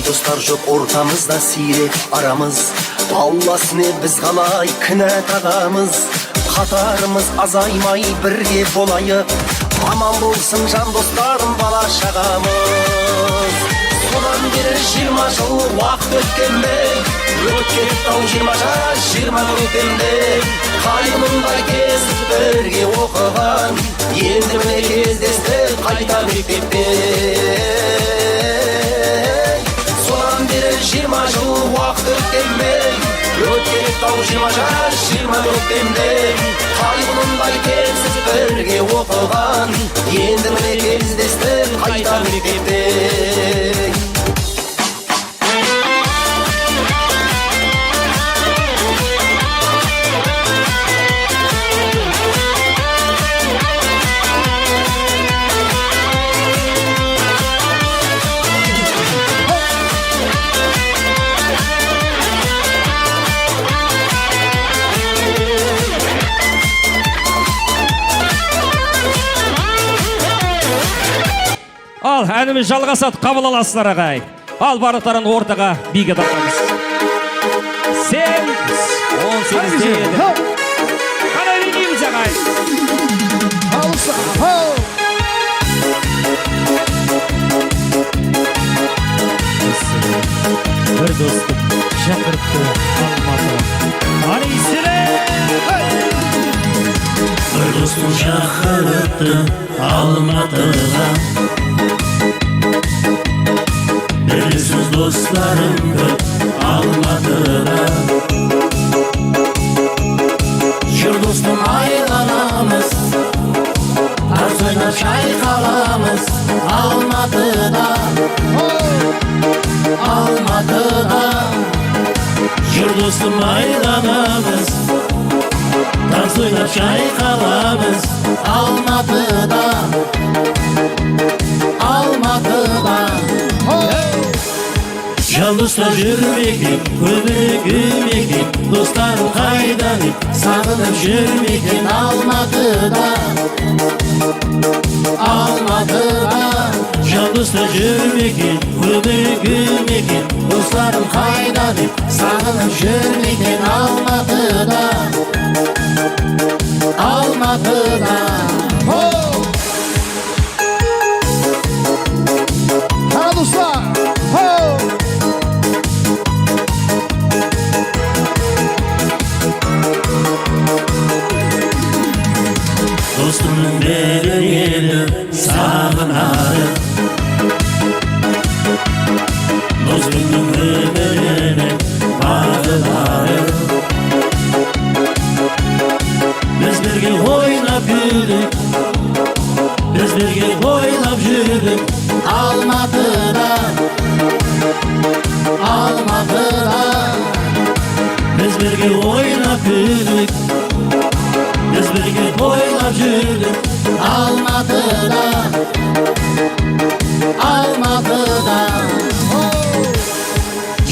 Достар жоқ ортамызда сирек арамыз, Алласыне біз қалай кінә тағамыз. Қатарымыз азаймай бірге болайық, аман болсын жан достарым бала шағамыз. Содан бері 20 жыл уақыт өткенбей, өтіп кетті-ау 20 жас 20 көктемде. Қайғылындай кезіп бірге оқыған, енді міне кездестік қайта мектепте. 20 жыл уақыт өткенбей, өтіп кетті-ау 20 жас 20 көктемде. Қайғылындай тезіп бірге оқыған, енді міне кездестік қайта мектепте. Ал, әніміз жалғасады, қабыл аласыздар ағай. Ал, барлықтарын ортаға биге тартамыз. 18-де еді. Қана дейміз ағай. шақырыпты Алматыға. Bir dostum şahırıptı Almatı'da. Belirsiz dostlarım köp Almatı'da. Jür dostum aylanamız, tarz oynap şaykalamız Almatı'da. Almatı'da. Jür dostum aylanamız, tarz oynap şaykalamız Almatı'da. Almatı'da. Yalnızlar yürümekin, ömürgümekin, dostlarım kaydanıp, sağınıp yürümekin Almatı'da. Almatı'da. Yalnızlar yürümekin, ömürgümekin, dostlarım kaydanıp, sağınıp yürümekin Almatı'da. Almatı'da. Hadi dostlar. Dostumun belirli sağınarı, dostumun ömrüne bağlıları. Biz birge oynap yürüdük, biz birge oynap yürüdük Almatı'da. Almatı'da. Biz birge oynap yürüdük, biz birge oynap yürüdük Almatı'da. Almatı'da.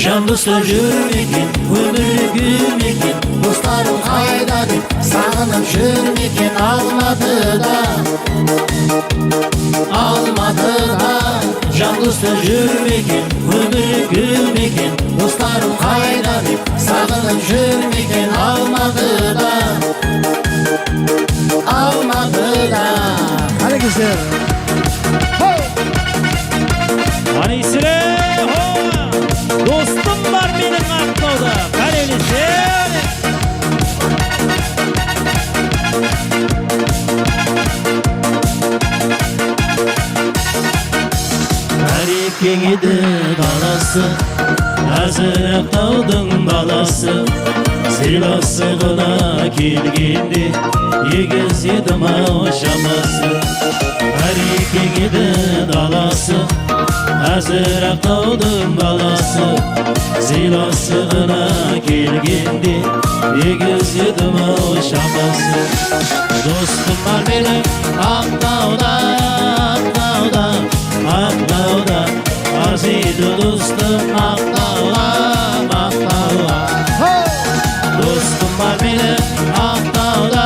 Yalnızlar yürümekin, ömürgümekin, dostlarım kaydadık, sağınıp yürümekin Almatı'da. Almatı'da. Yalnızlar yürümekin, ömürgümekin, dostlarım kaydadık, sağınıp yürümekin Almatı'da. Almatı'da. Hadi güzel. Anisire, dostum var benim Aknav'da. Karelisi. Әрекеңеді даласы, әзір Ақтаудың баласы. Сыйласығына келгенде, егіз едім-ау шамасы. Әрекеңеді даласы, әзір Ақтаудың баласы. Сыйласығына келгенде, егіз едім-ау шамасы. Достым бар менің Ақтауда, Ақтауда, Ақтауда. Арзиды достым Ақтауға, Ақтауға. Dostum var benim Ақтауда,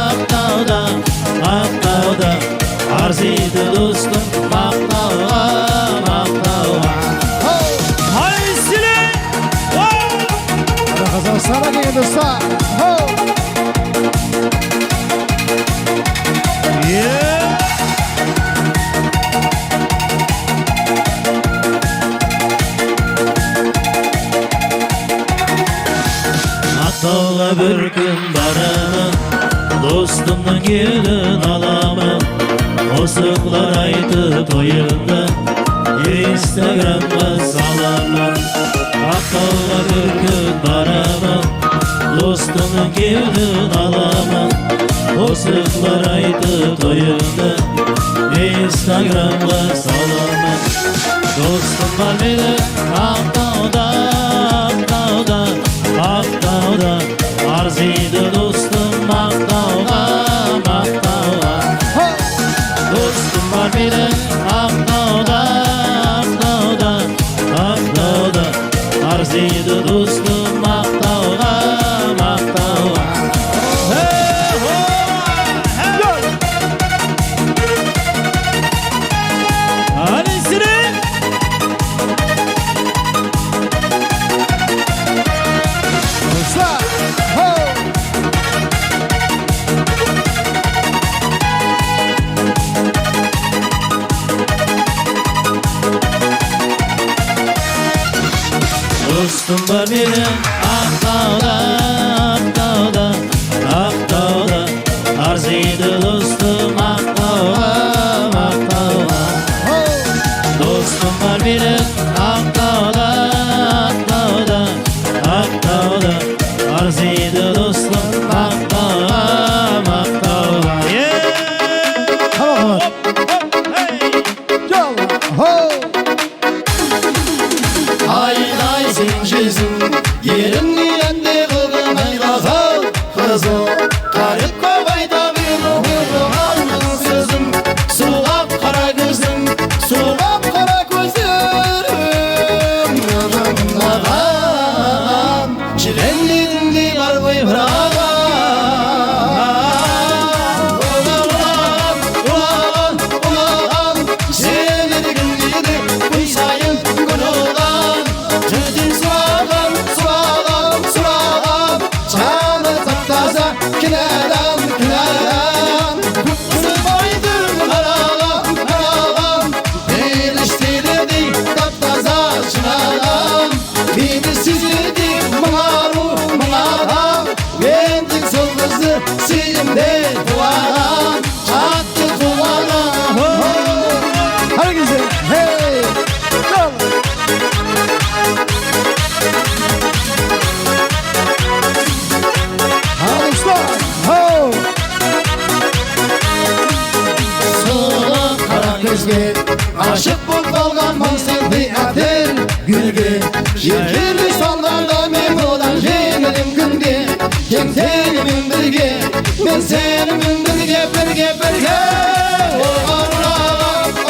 Ақтауда, Ақтауда. Arziydi dostum Ақтауға, Ақтауға. Anisire. Hadi Kazakistan'a gelin dostlar. Ақтауға бір күн барамын, достымның келін аламын. Осықлар айтып тойымды, инстаграмға саламын. Ақтауға бір күн барамын, достымның келін аламын. Осықлар айтып тойымды, инстаграмға саламын. Dostum var benim Ақтауда, Ақтауда, Ақтауда. Arziydi dostum Ақтауға, Ақтауға. Dostum var benim Ақтауда, Ақтауда, Ақтауда. Arziydi dostum Ақтауға, Ақтауға. duadan attı duadan. Herkese hey. Yol. Hadi usta. Ho. Soğuk kara gözge aşık bol kalgan mansel bir ater gülge. Yekirli sallarda men odan jengilim günge. Ken senimin birge, men senimin birge, birge. Ulan,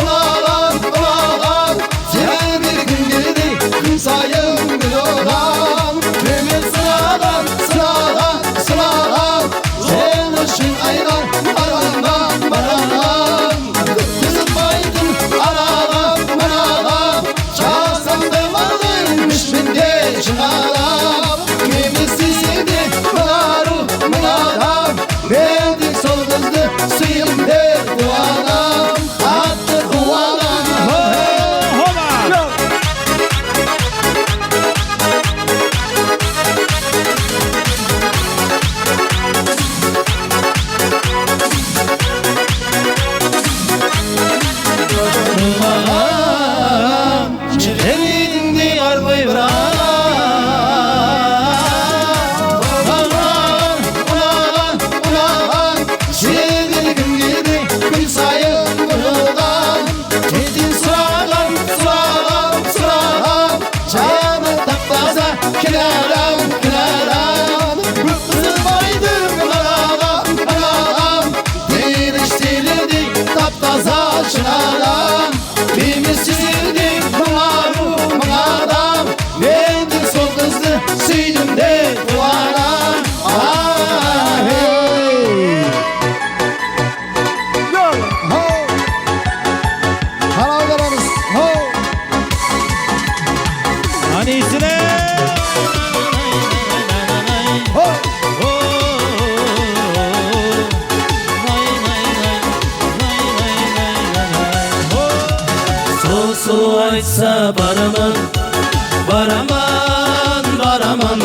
ulan, ulan, sen bir gün geldi, gün sayın gün olan. Mehmet sıradan, sıradan, sıradan, sen ışın aylar, aradan, aradan. Kızım baydın, aradan, aradan, çağırsam da varlıymış bende çınarım. Mehmet sizde, mınaru, mınaram, verdik sol kızdı, sıyımde duanam, attı duanam. Çiğdemidin diyar buyuran. Ulan, ulan, ulan, sevgili gün geldi, gün sayın buradan. Gidin sıradan, sıradan, sıradan, çayımı taptaza, kileram, kileram. Kızım baydım, kılaram, kılaram, değiştirildi, taptaza, çınaram. Bimiz çizildi, mınaru, mınaram, verdim sol kızdı, süydüm de duanam. Ah, hey. Yol, ho. Halavlarımız, ho. Anisine. Ho. Soğuk açsa baraman, baraman, baraman.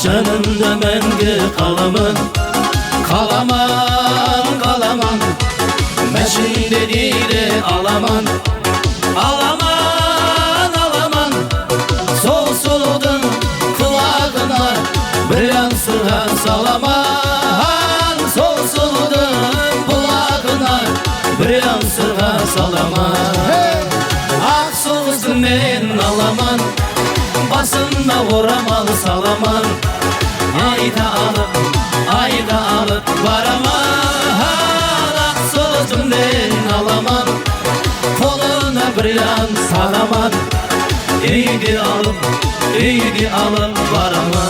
Canımda menge kalaman, kalaman, kalaman. Meşin dediğiyle alaman, alaman, alaman. Sol soludun kulağına bir yansıra salaman. Sol soludun kulağına bir yansıra salaman. Ak soğusun men alaman, basında vuramalı salaman. Ayda alıp varaman. Ak soğusun men alaman, koluna bir yan salaman. İyidi alıp varaman.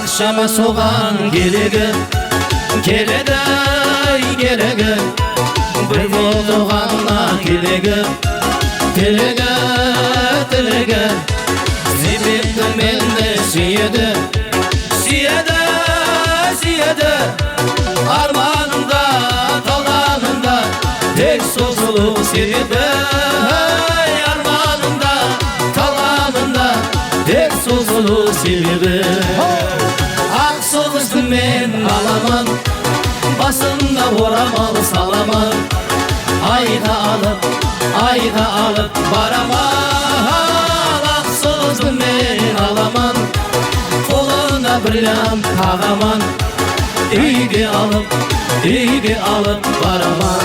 Akşama soğan gelege, gelege, gelege. Bir bolduğanla gelege, gelege, gelege. Zibirdi mende siyede, siyede, siyede. Armanımda, talanımda, tek sosulu siyede. Armanımda, talanımda, tek sosulu siyede. Ak soğusun men alaman, basında vuramalı salaman. Ayda alıp baraman. Ak soğusun men alaman, koluna bir yan kağaman. İyidi alıp baraman.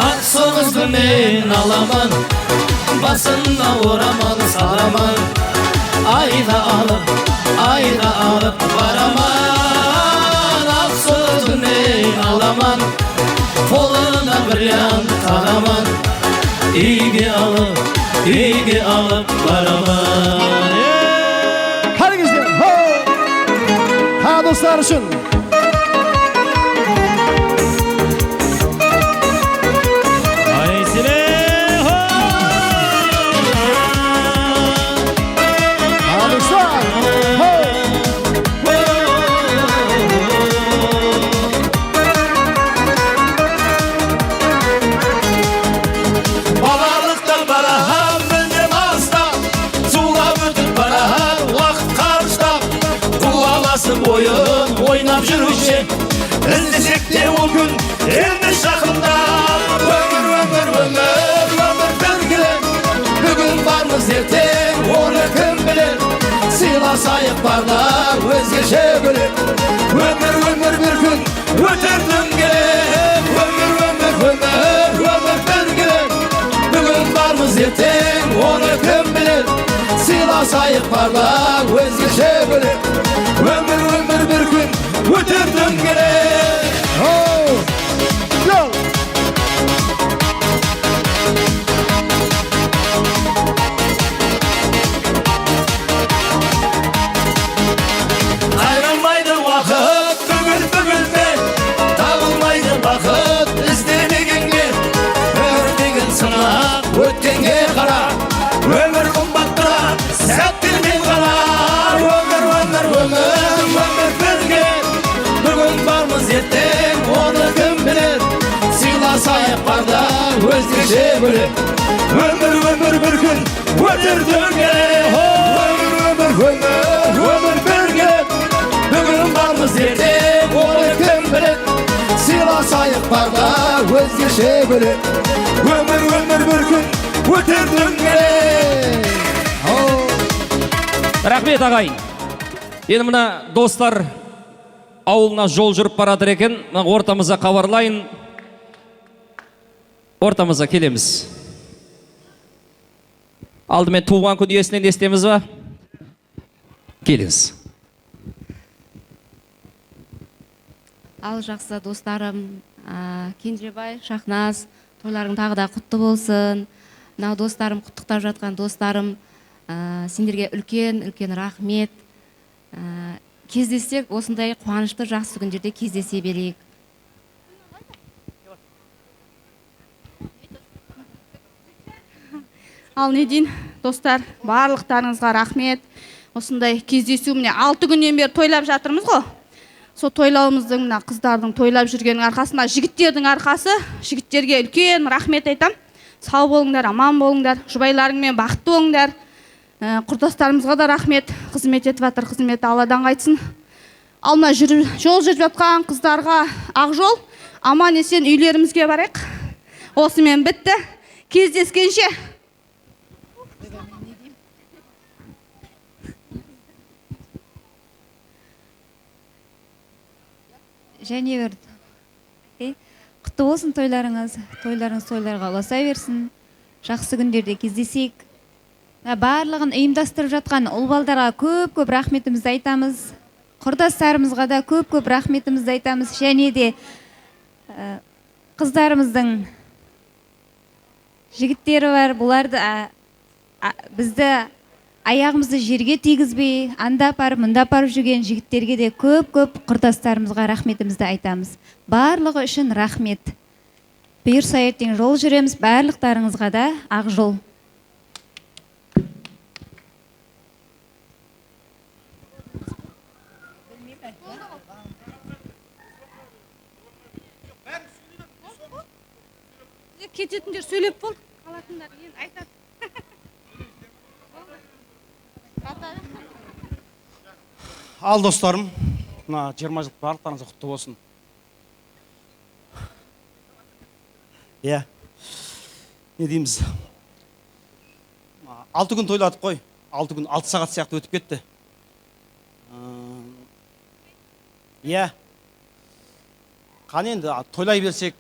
Ak soğusun men alaman, basında vuramalı salaman. Ayda alıp baraman. Ak soğusun men alaman, koluna bir yan kağaman. İyidi alıp baraman. Herkese ho. Ha dostlar için. Anisine. ойлап жүруші іздесек те ол күн енді жақындап өмір белгілі бүгін бармыз ертең оны кім білер сыйласайық барда өзгеше бөлек өмір бір күн өтер дөңгелек өмір белгілі бүгін бармыз ертең оны кім білер сыйласайық барда өзгеше бөлек өмір бір күн өтер дөңгелек қайранбайды уақыт бүгілме табылмайды бақыт іздемегенге өмір деген сынақ өткенге қара өмір қымбаттырақ сәттермен ғана өмір бірге бүгін бармыз ертең оны кім білер сыйласайық барда өзгеше бөлек өмір бір күн өтер дөңгелек өмір бірге бүгін бармыз ертең оны кім білер сыйласайық барда өзгеше бөлек өмір бір күн өтер дөңгелек Рахмет ағайын. Енді мына достар ауылына жол жүріп баратыр екен. Ортамызға хабарлайын. Ортамызға келеміз. Алдымен туған күн иесінен естеміз ба? Келіңіз. Ал жақсы достарым, Кенжебай, Шахназ, тойларың тағы да құтты болсын. Мынау достарым, құттықтап жатқан достарым, сендерге үлкен рахмет. Кездессек, осындай қуанышты жақсы күндерде кездесе берейік. Ал не дейін, достар, барлықтарыңызға рахмет. Осындай кездесу міне 6 күннен бері тойлап жатырмыз ғой. Сол тойлауымыздың мына қыздардың тойлап жүргеннің арқасында жігіттердің арқасы, жігіттерге үлкен рахмет айтам. Сау болыңдар, аман болыңдар, жұбайларыңмен бақытты болыңдар. Құрдастарымызға да рахмет, қызмет етіп жатыр, қызметі Алладан қайтсын. Ал мына жол жүріп жатқан қыздарға ақ жол, аман есен үйлерімізге барайық. Осымен бітті. Кездескенше. Және бір құтты болсын тойларыңыз тойларға ұласа берсін, жақсы күндерде кездесейік. Барлығын ұйымдастырып жатқан ұл балдарға көп рахметімізді айтамыз. Құрдастарымызға да көп рахметімізді айтамыз. Және де қыздарымыздың жігіттері бар, бұларды бізді аяғымызды жерге тигізбей, анда апарып, мұнда апарып жүрген жігіттерге де көп құрдастарымызға рахметімізді айтамыз. Барлығы үшін рахмет. Бұйырса ертең жол жүреміз, барлықтарыңызға да ақ жол. Кететіндер сөйлеп бол, қалатындар енді айтады. Ал достарым, мына 20 жыл барлықтарыңызға құтты болсын. Не дейміз? 6 күн тойладық қой. 6 күн 6 сағат сияқты өтіп кетті. Қан енді тойлай берсек,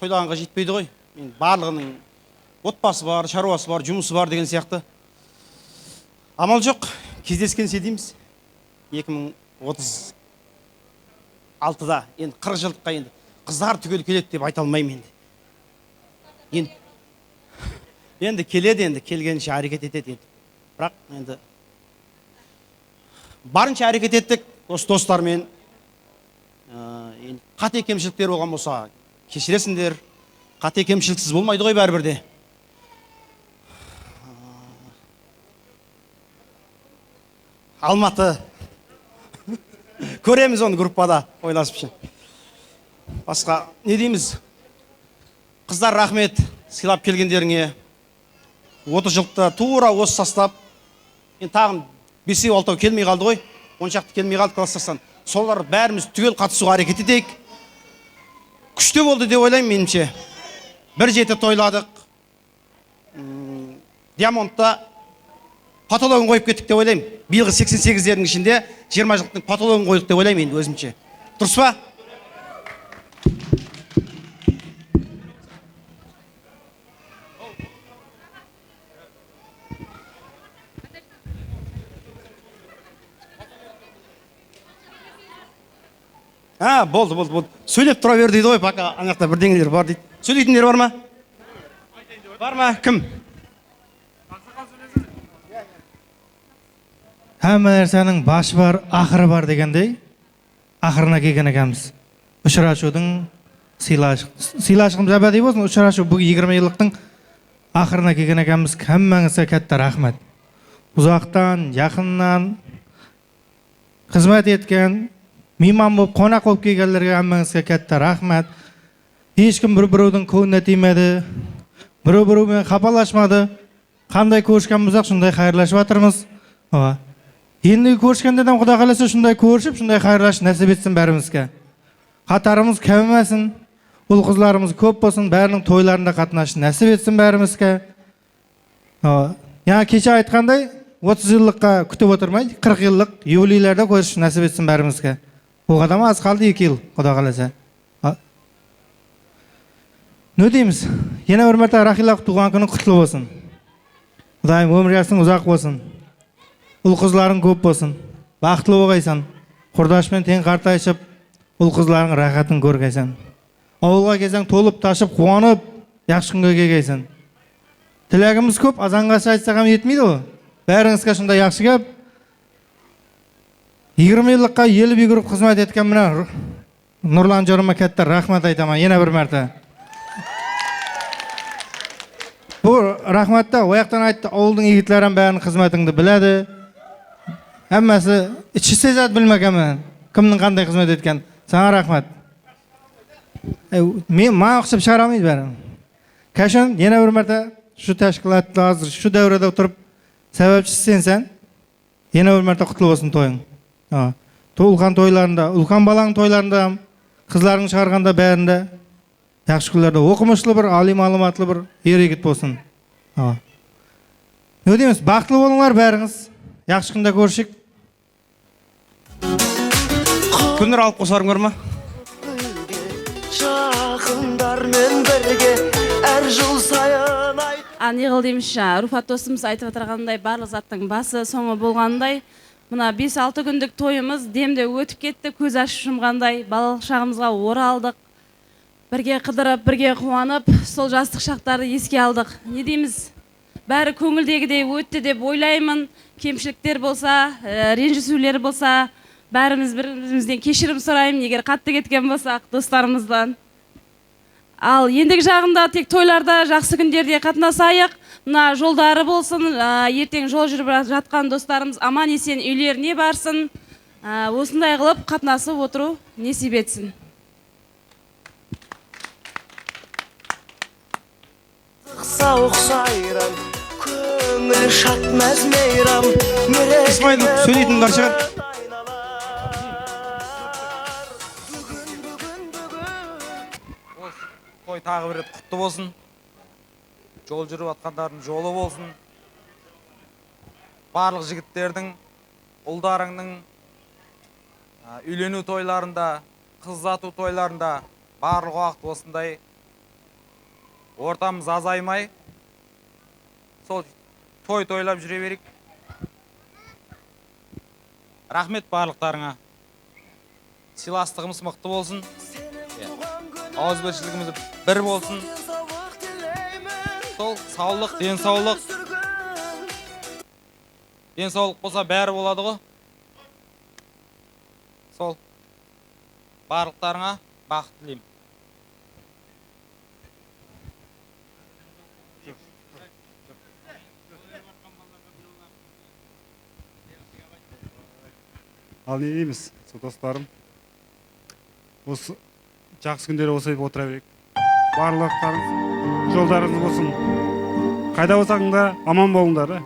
тойлағанға жетпейді ғой. Барлығының отбасы бар, шаруасы бар, жұмысы бар деген сияқты. Амал жоқ, кездескенше дейміз. 2036-да, енді 40 жылдыққа енді қыздар түгел келеді деп айта алмаймын енді. Енді келеді, енді келгенше әрекет етеді. Бірақ енді барынша әрекет еттік достармен. Қате кемшіліктер болған болса, кешіресіңдер. Қате кемшіліксіз болмайды ғой бәрібірде. Алматы. Көреміз оны группада ойласып. Басқа не дейміз? Қыздар рахмет сыйлап келгендеріңе. 30 жылда тура осы састап. Тағын 5-6 келмей қалды ғой. 10 шақты келмей қалды класстастан. солар бәріміз түгел қатысуға әрекет етейік. Күшті болды деп ойлаймын меніңше. Бір жеті тойладық. Диамонтта патологын қойып кеттік деп ойлаймын. Биылғы 88-лердің ішінде 20 жылдықтың патологын қойдық деп ойлаймын енді өзімше. Дұрыс па? Болды. Сөйлеп тұра бер дейді ғой, пока анақта бірдеңелер бар дейді. Сөйлейтіндер бар ма? Бар ма? Кім? Әмі нәрсенің башы бар, ақыры бар дегендей, ақырына келген екенбіз. Ұшырашудың сыйлашығымыз әбәди болсын, ұшырашу бұл 20 жылдықтың ақырына келген екенбіз. Кәммәңізге кәтті рахмет. Ұзақтан, жақыннан қызмет еткен, мейман болып, қонақ болып келгендерге әммәңізге кәтті рахмет. Ешкім бір-біреудің көңіліне тимеді, бір-біреумен қапалашмады. Қандай көрішкенбіз-ақ, шындай қайырлашып жатырмыз. Енді көрішкендерден Құда қаласа шындай көрішіп, шындай қайырлаш нәсіп етсін бәрімізге. Қатарымыз кәмімәсін, ұл қызларымыз көп болсын, бәрінің тойларында қатынашы нәсіп етсін бәрімізге. Яңа кеше айтқандай, 30 жылдыққа күтіп отырмай, 40 жылдық юбилейлерді көріш нәсіп етсін бәрімізге. Оған аз қалды 2 жыл, Құда қаласа. Не дейміз? Ена бір мәрте Рахила туған күні құтлы болсын. Құдайым өмір жасың ұзақ болсын. Ұл қызларың көп болсын, бақытлы болғайсан, құрдашпен тең қартайшып, ұл қызларың рахатын көргейсан. Ауылға кезең толып, ташып, қуанып, яқшы күнге келгейсан. Тілегіміз көп, азанғашы айтсағам етмейді ғой. Бәріңізге шында яқшы кеп, 20 жылдыққа елі бүйгіріп қызмет еткен мына Нұрлан жорыма кәтті рахмет айтамын, ена бір мәрте. Бұл рахметті ояқтан айтты, ауылдың егітлерін бәрін қызметіңді біледі. Әммәсі іші сезет білмекемен, кімнің қандай қызмет еткен. Саңа рахмет. Маң ұқсып шығарамайды бәрін. Кәшін, ена бір мәрте шу тәшкілатты азыр, шу дәуіреді отырып, сәбәпші сен, ена бір мәрте құтлы болсын тойың. Ұлқан тойларында, ұлқан балаң тойларында, қызларың шығарғанда бәрінде, яқшы күллерді оқымышлы бір, али малыматлы бір ерекет болсын. Не дейміз, бақытлы болыңлар бәріңіз. Яқшы күнде көршік. Күнір алып қосарыңдар ма? Жақындармен бірге әр жыл сайын айт. Не қыл деймізші, Руфат досымыз айтып отырғандай барлық заттың басы соңы болғандай. Мына 5-6 күндік тойымыз демде өтіп кетті, көз ашып жұмғандай, балалық шағымызға оралдық. Бірге қыдырып, бірге қуанып, сол жастық шақтарды еске алдық. Не дейміз? Бәрі көңілдегідей өтті деп ойлаймын. Кемшіліктер болса, ренжісулер болса, бәріміз бірімізден кешірім сұраймын, егер қатты кеткен болсақ достарымыздан. Ал ендігі жағында тек тойларда, жақсы күндерде қатынасайық. Мына жолдары болсын, ертең жол жүріп жатқан достарымыз аман есен үйлеріне барсын. Осындай қылып қатынасып отыру несіп етсін. Сауық сайран, көңіл шатмәз мейрам. Исмайыл, сөйлейтін бар шығар. Той тағы бір рет құтты болсын. Жол жүріп атқандардың жолы болсын. Барлық жігіттердің, ұлдарыңның үйлену тойларында, қыз ұзату тойларында барлық уақыт осындай ортамыз азаймай, сол той тойлап жүре берейік. Рахмет барлықтарыңа. Сыйластығымыз мықты болсын. Ауызбіршілігіміз бір болсын. Сол саулық, денсаулық. Денсаулық болса бәрі болады ғой. Сол барлықтарыңа бақыт тілеймін. Ал не дейміз, достарым? Осы жақсы күндері осы отыра берейік. Барлықтарыңыз жолдарыңыз болсын. Қайда болсаңдар аман болыңдар.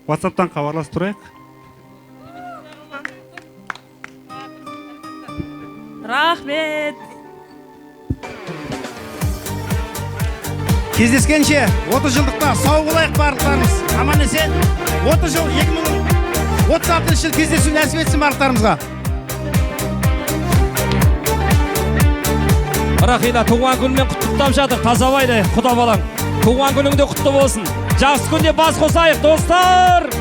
WhatsApp-тан хабарласып тұрайық. Рахмет. Кездескенше 30 жылдықта сау болайық барлықтарымыз. Аман есен 30 жыл 2036 жыл кездесу нәсіп етсін барлықтарымызға. Рахила туған күнмен құттықтап жатыр. Тазабайды құда балаң. Туған күніңде құтты болсын. Жақсы күнде бас қосайық достар.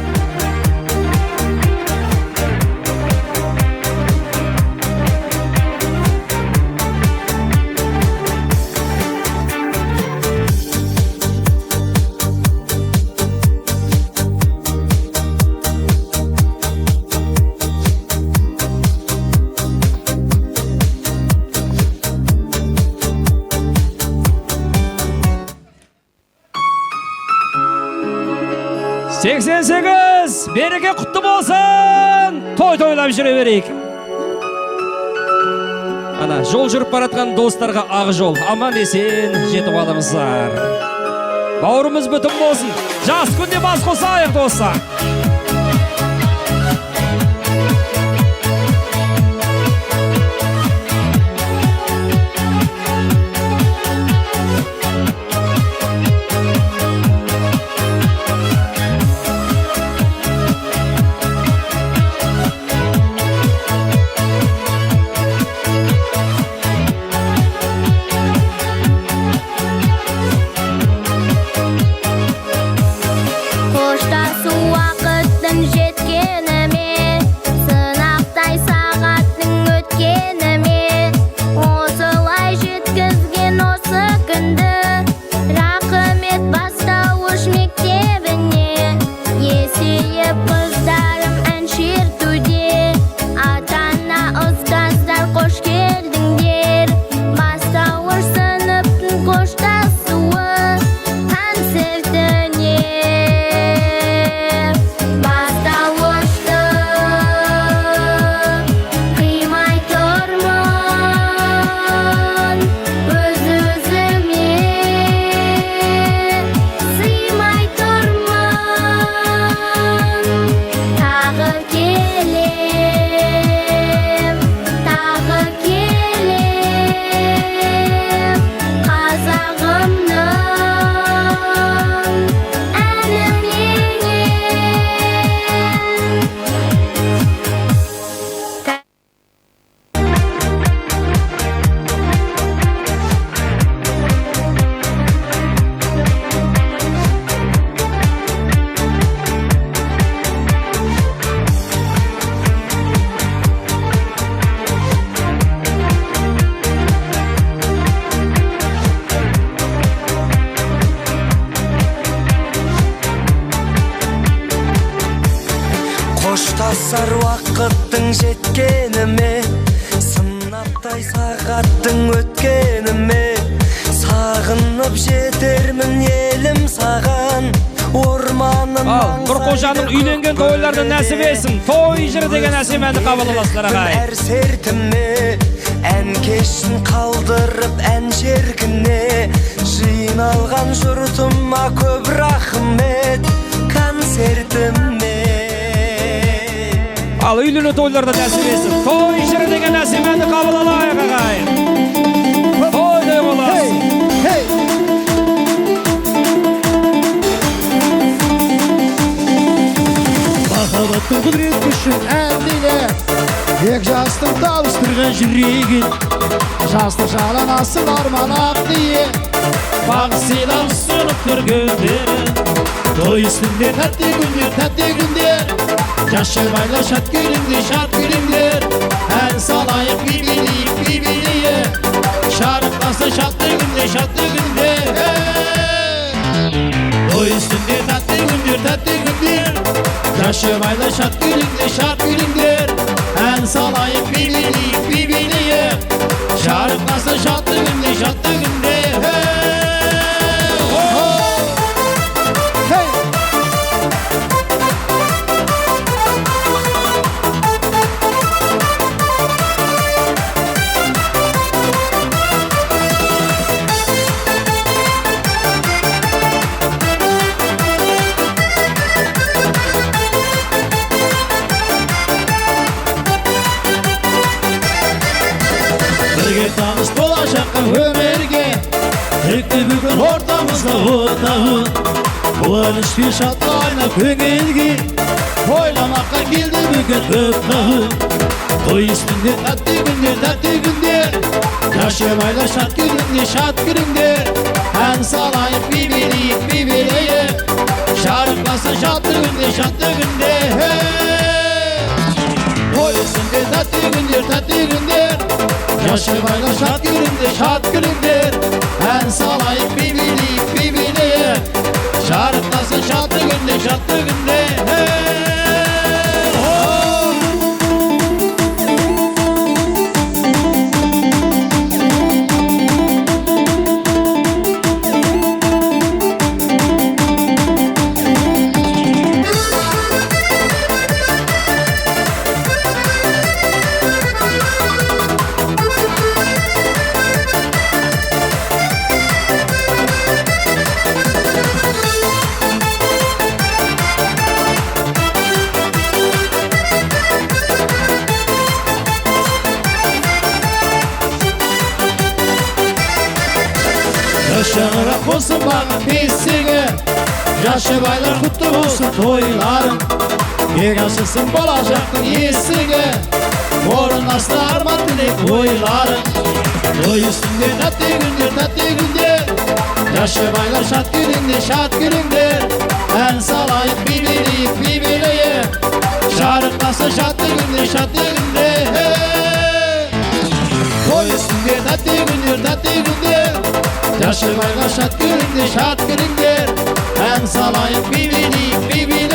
Сексен сегіз, береке құтты болсын. Тойлап жүре берейік. Ана, жол жүріп баратқан достарға ақ жол. Аман есен жетіп алыңыздар. Бауырымыз бүтін болсын. Жас күнде бас қосайық достар. Қоштасар уақыттың жеткеніме, сынаптай сағаттың өткеніме, сағынып жетермін елім саған, орманым Нұрқожаның үйленген тойларды нәсіп етсін. Той жыр деген әсем әнді қабыл аласыздар ағай. әр сертіме, ән кешін қалдырып ән шеркіне, жиналған жұртыма көп рахмет концертіме. Ал үйлену тойларды нәсіп етсін. Той жыр деген әсем әнді қабыл алайық ағай. Тойдай боласың. Махаббаттың құдірет күшін әндейле, ек жастың табыстырған жүрегін, жастық жаланасың арман-ақ дие. Бағысынан сөніп көргендер, той үстінде тәтті күндер, жас шырбайлар шат күліңдер, ән салайық би-билейік, шарықтасы шатты күнде. Той үстінде тәтті күндер, жас шырбайлар шат күліңдер, ән салайық би-билейік, шарықтасы шатты күнде. geldi bugün ortamızda otağın. Kuvaniş bir şatlarla köngilgi oylamakka geldi bugün öptağın. Toy üstünde tatlı günde yaşamayla şat gününde en salayıp bir bileyip şarkılasın şatlı günde Toy üstünde tatlı günde yaşamayla şat gününde en salayıp bir bileyip şarkılasın şatlı günde Yaşanarak olsun bana pisliği Yaşı baylar kutlu olsun toyların Bir yaşasın bolacaktın iyisini Morun aslı arman dilek toyların Toy üstünde tatlı günde Yaşı baylar şat gününde En salayıp bir bileyip Şarkılasın şatlı günde Toy üstünde tatlı günde Yaşamayla şat gününde en salayıp bir bileyip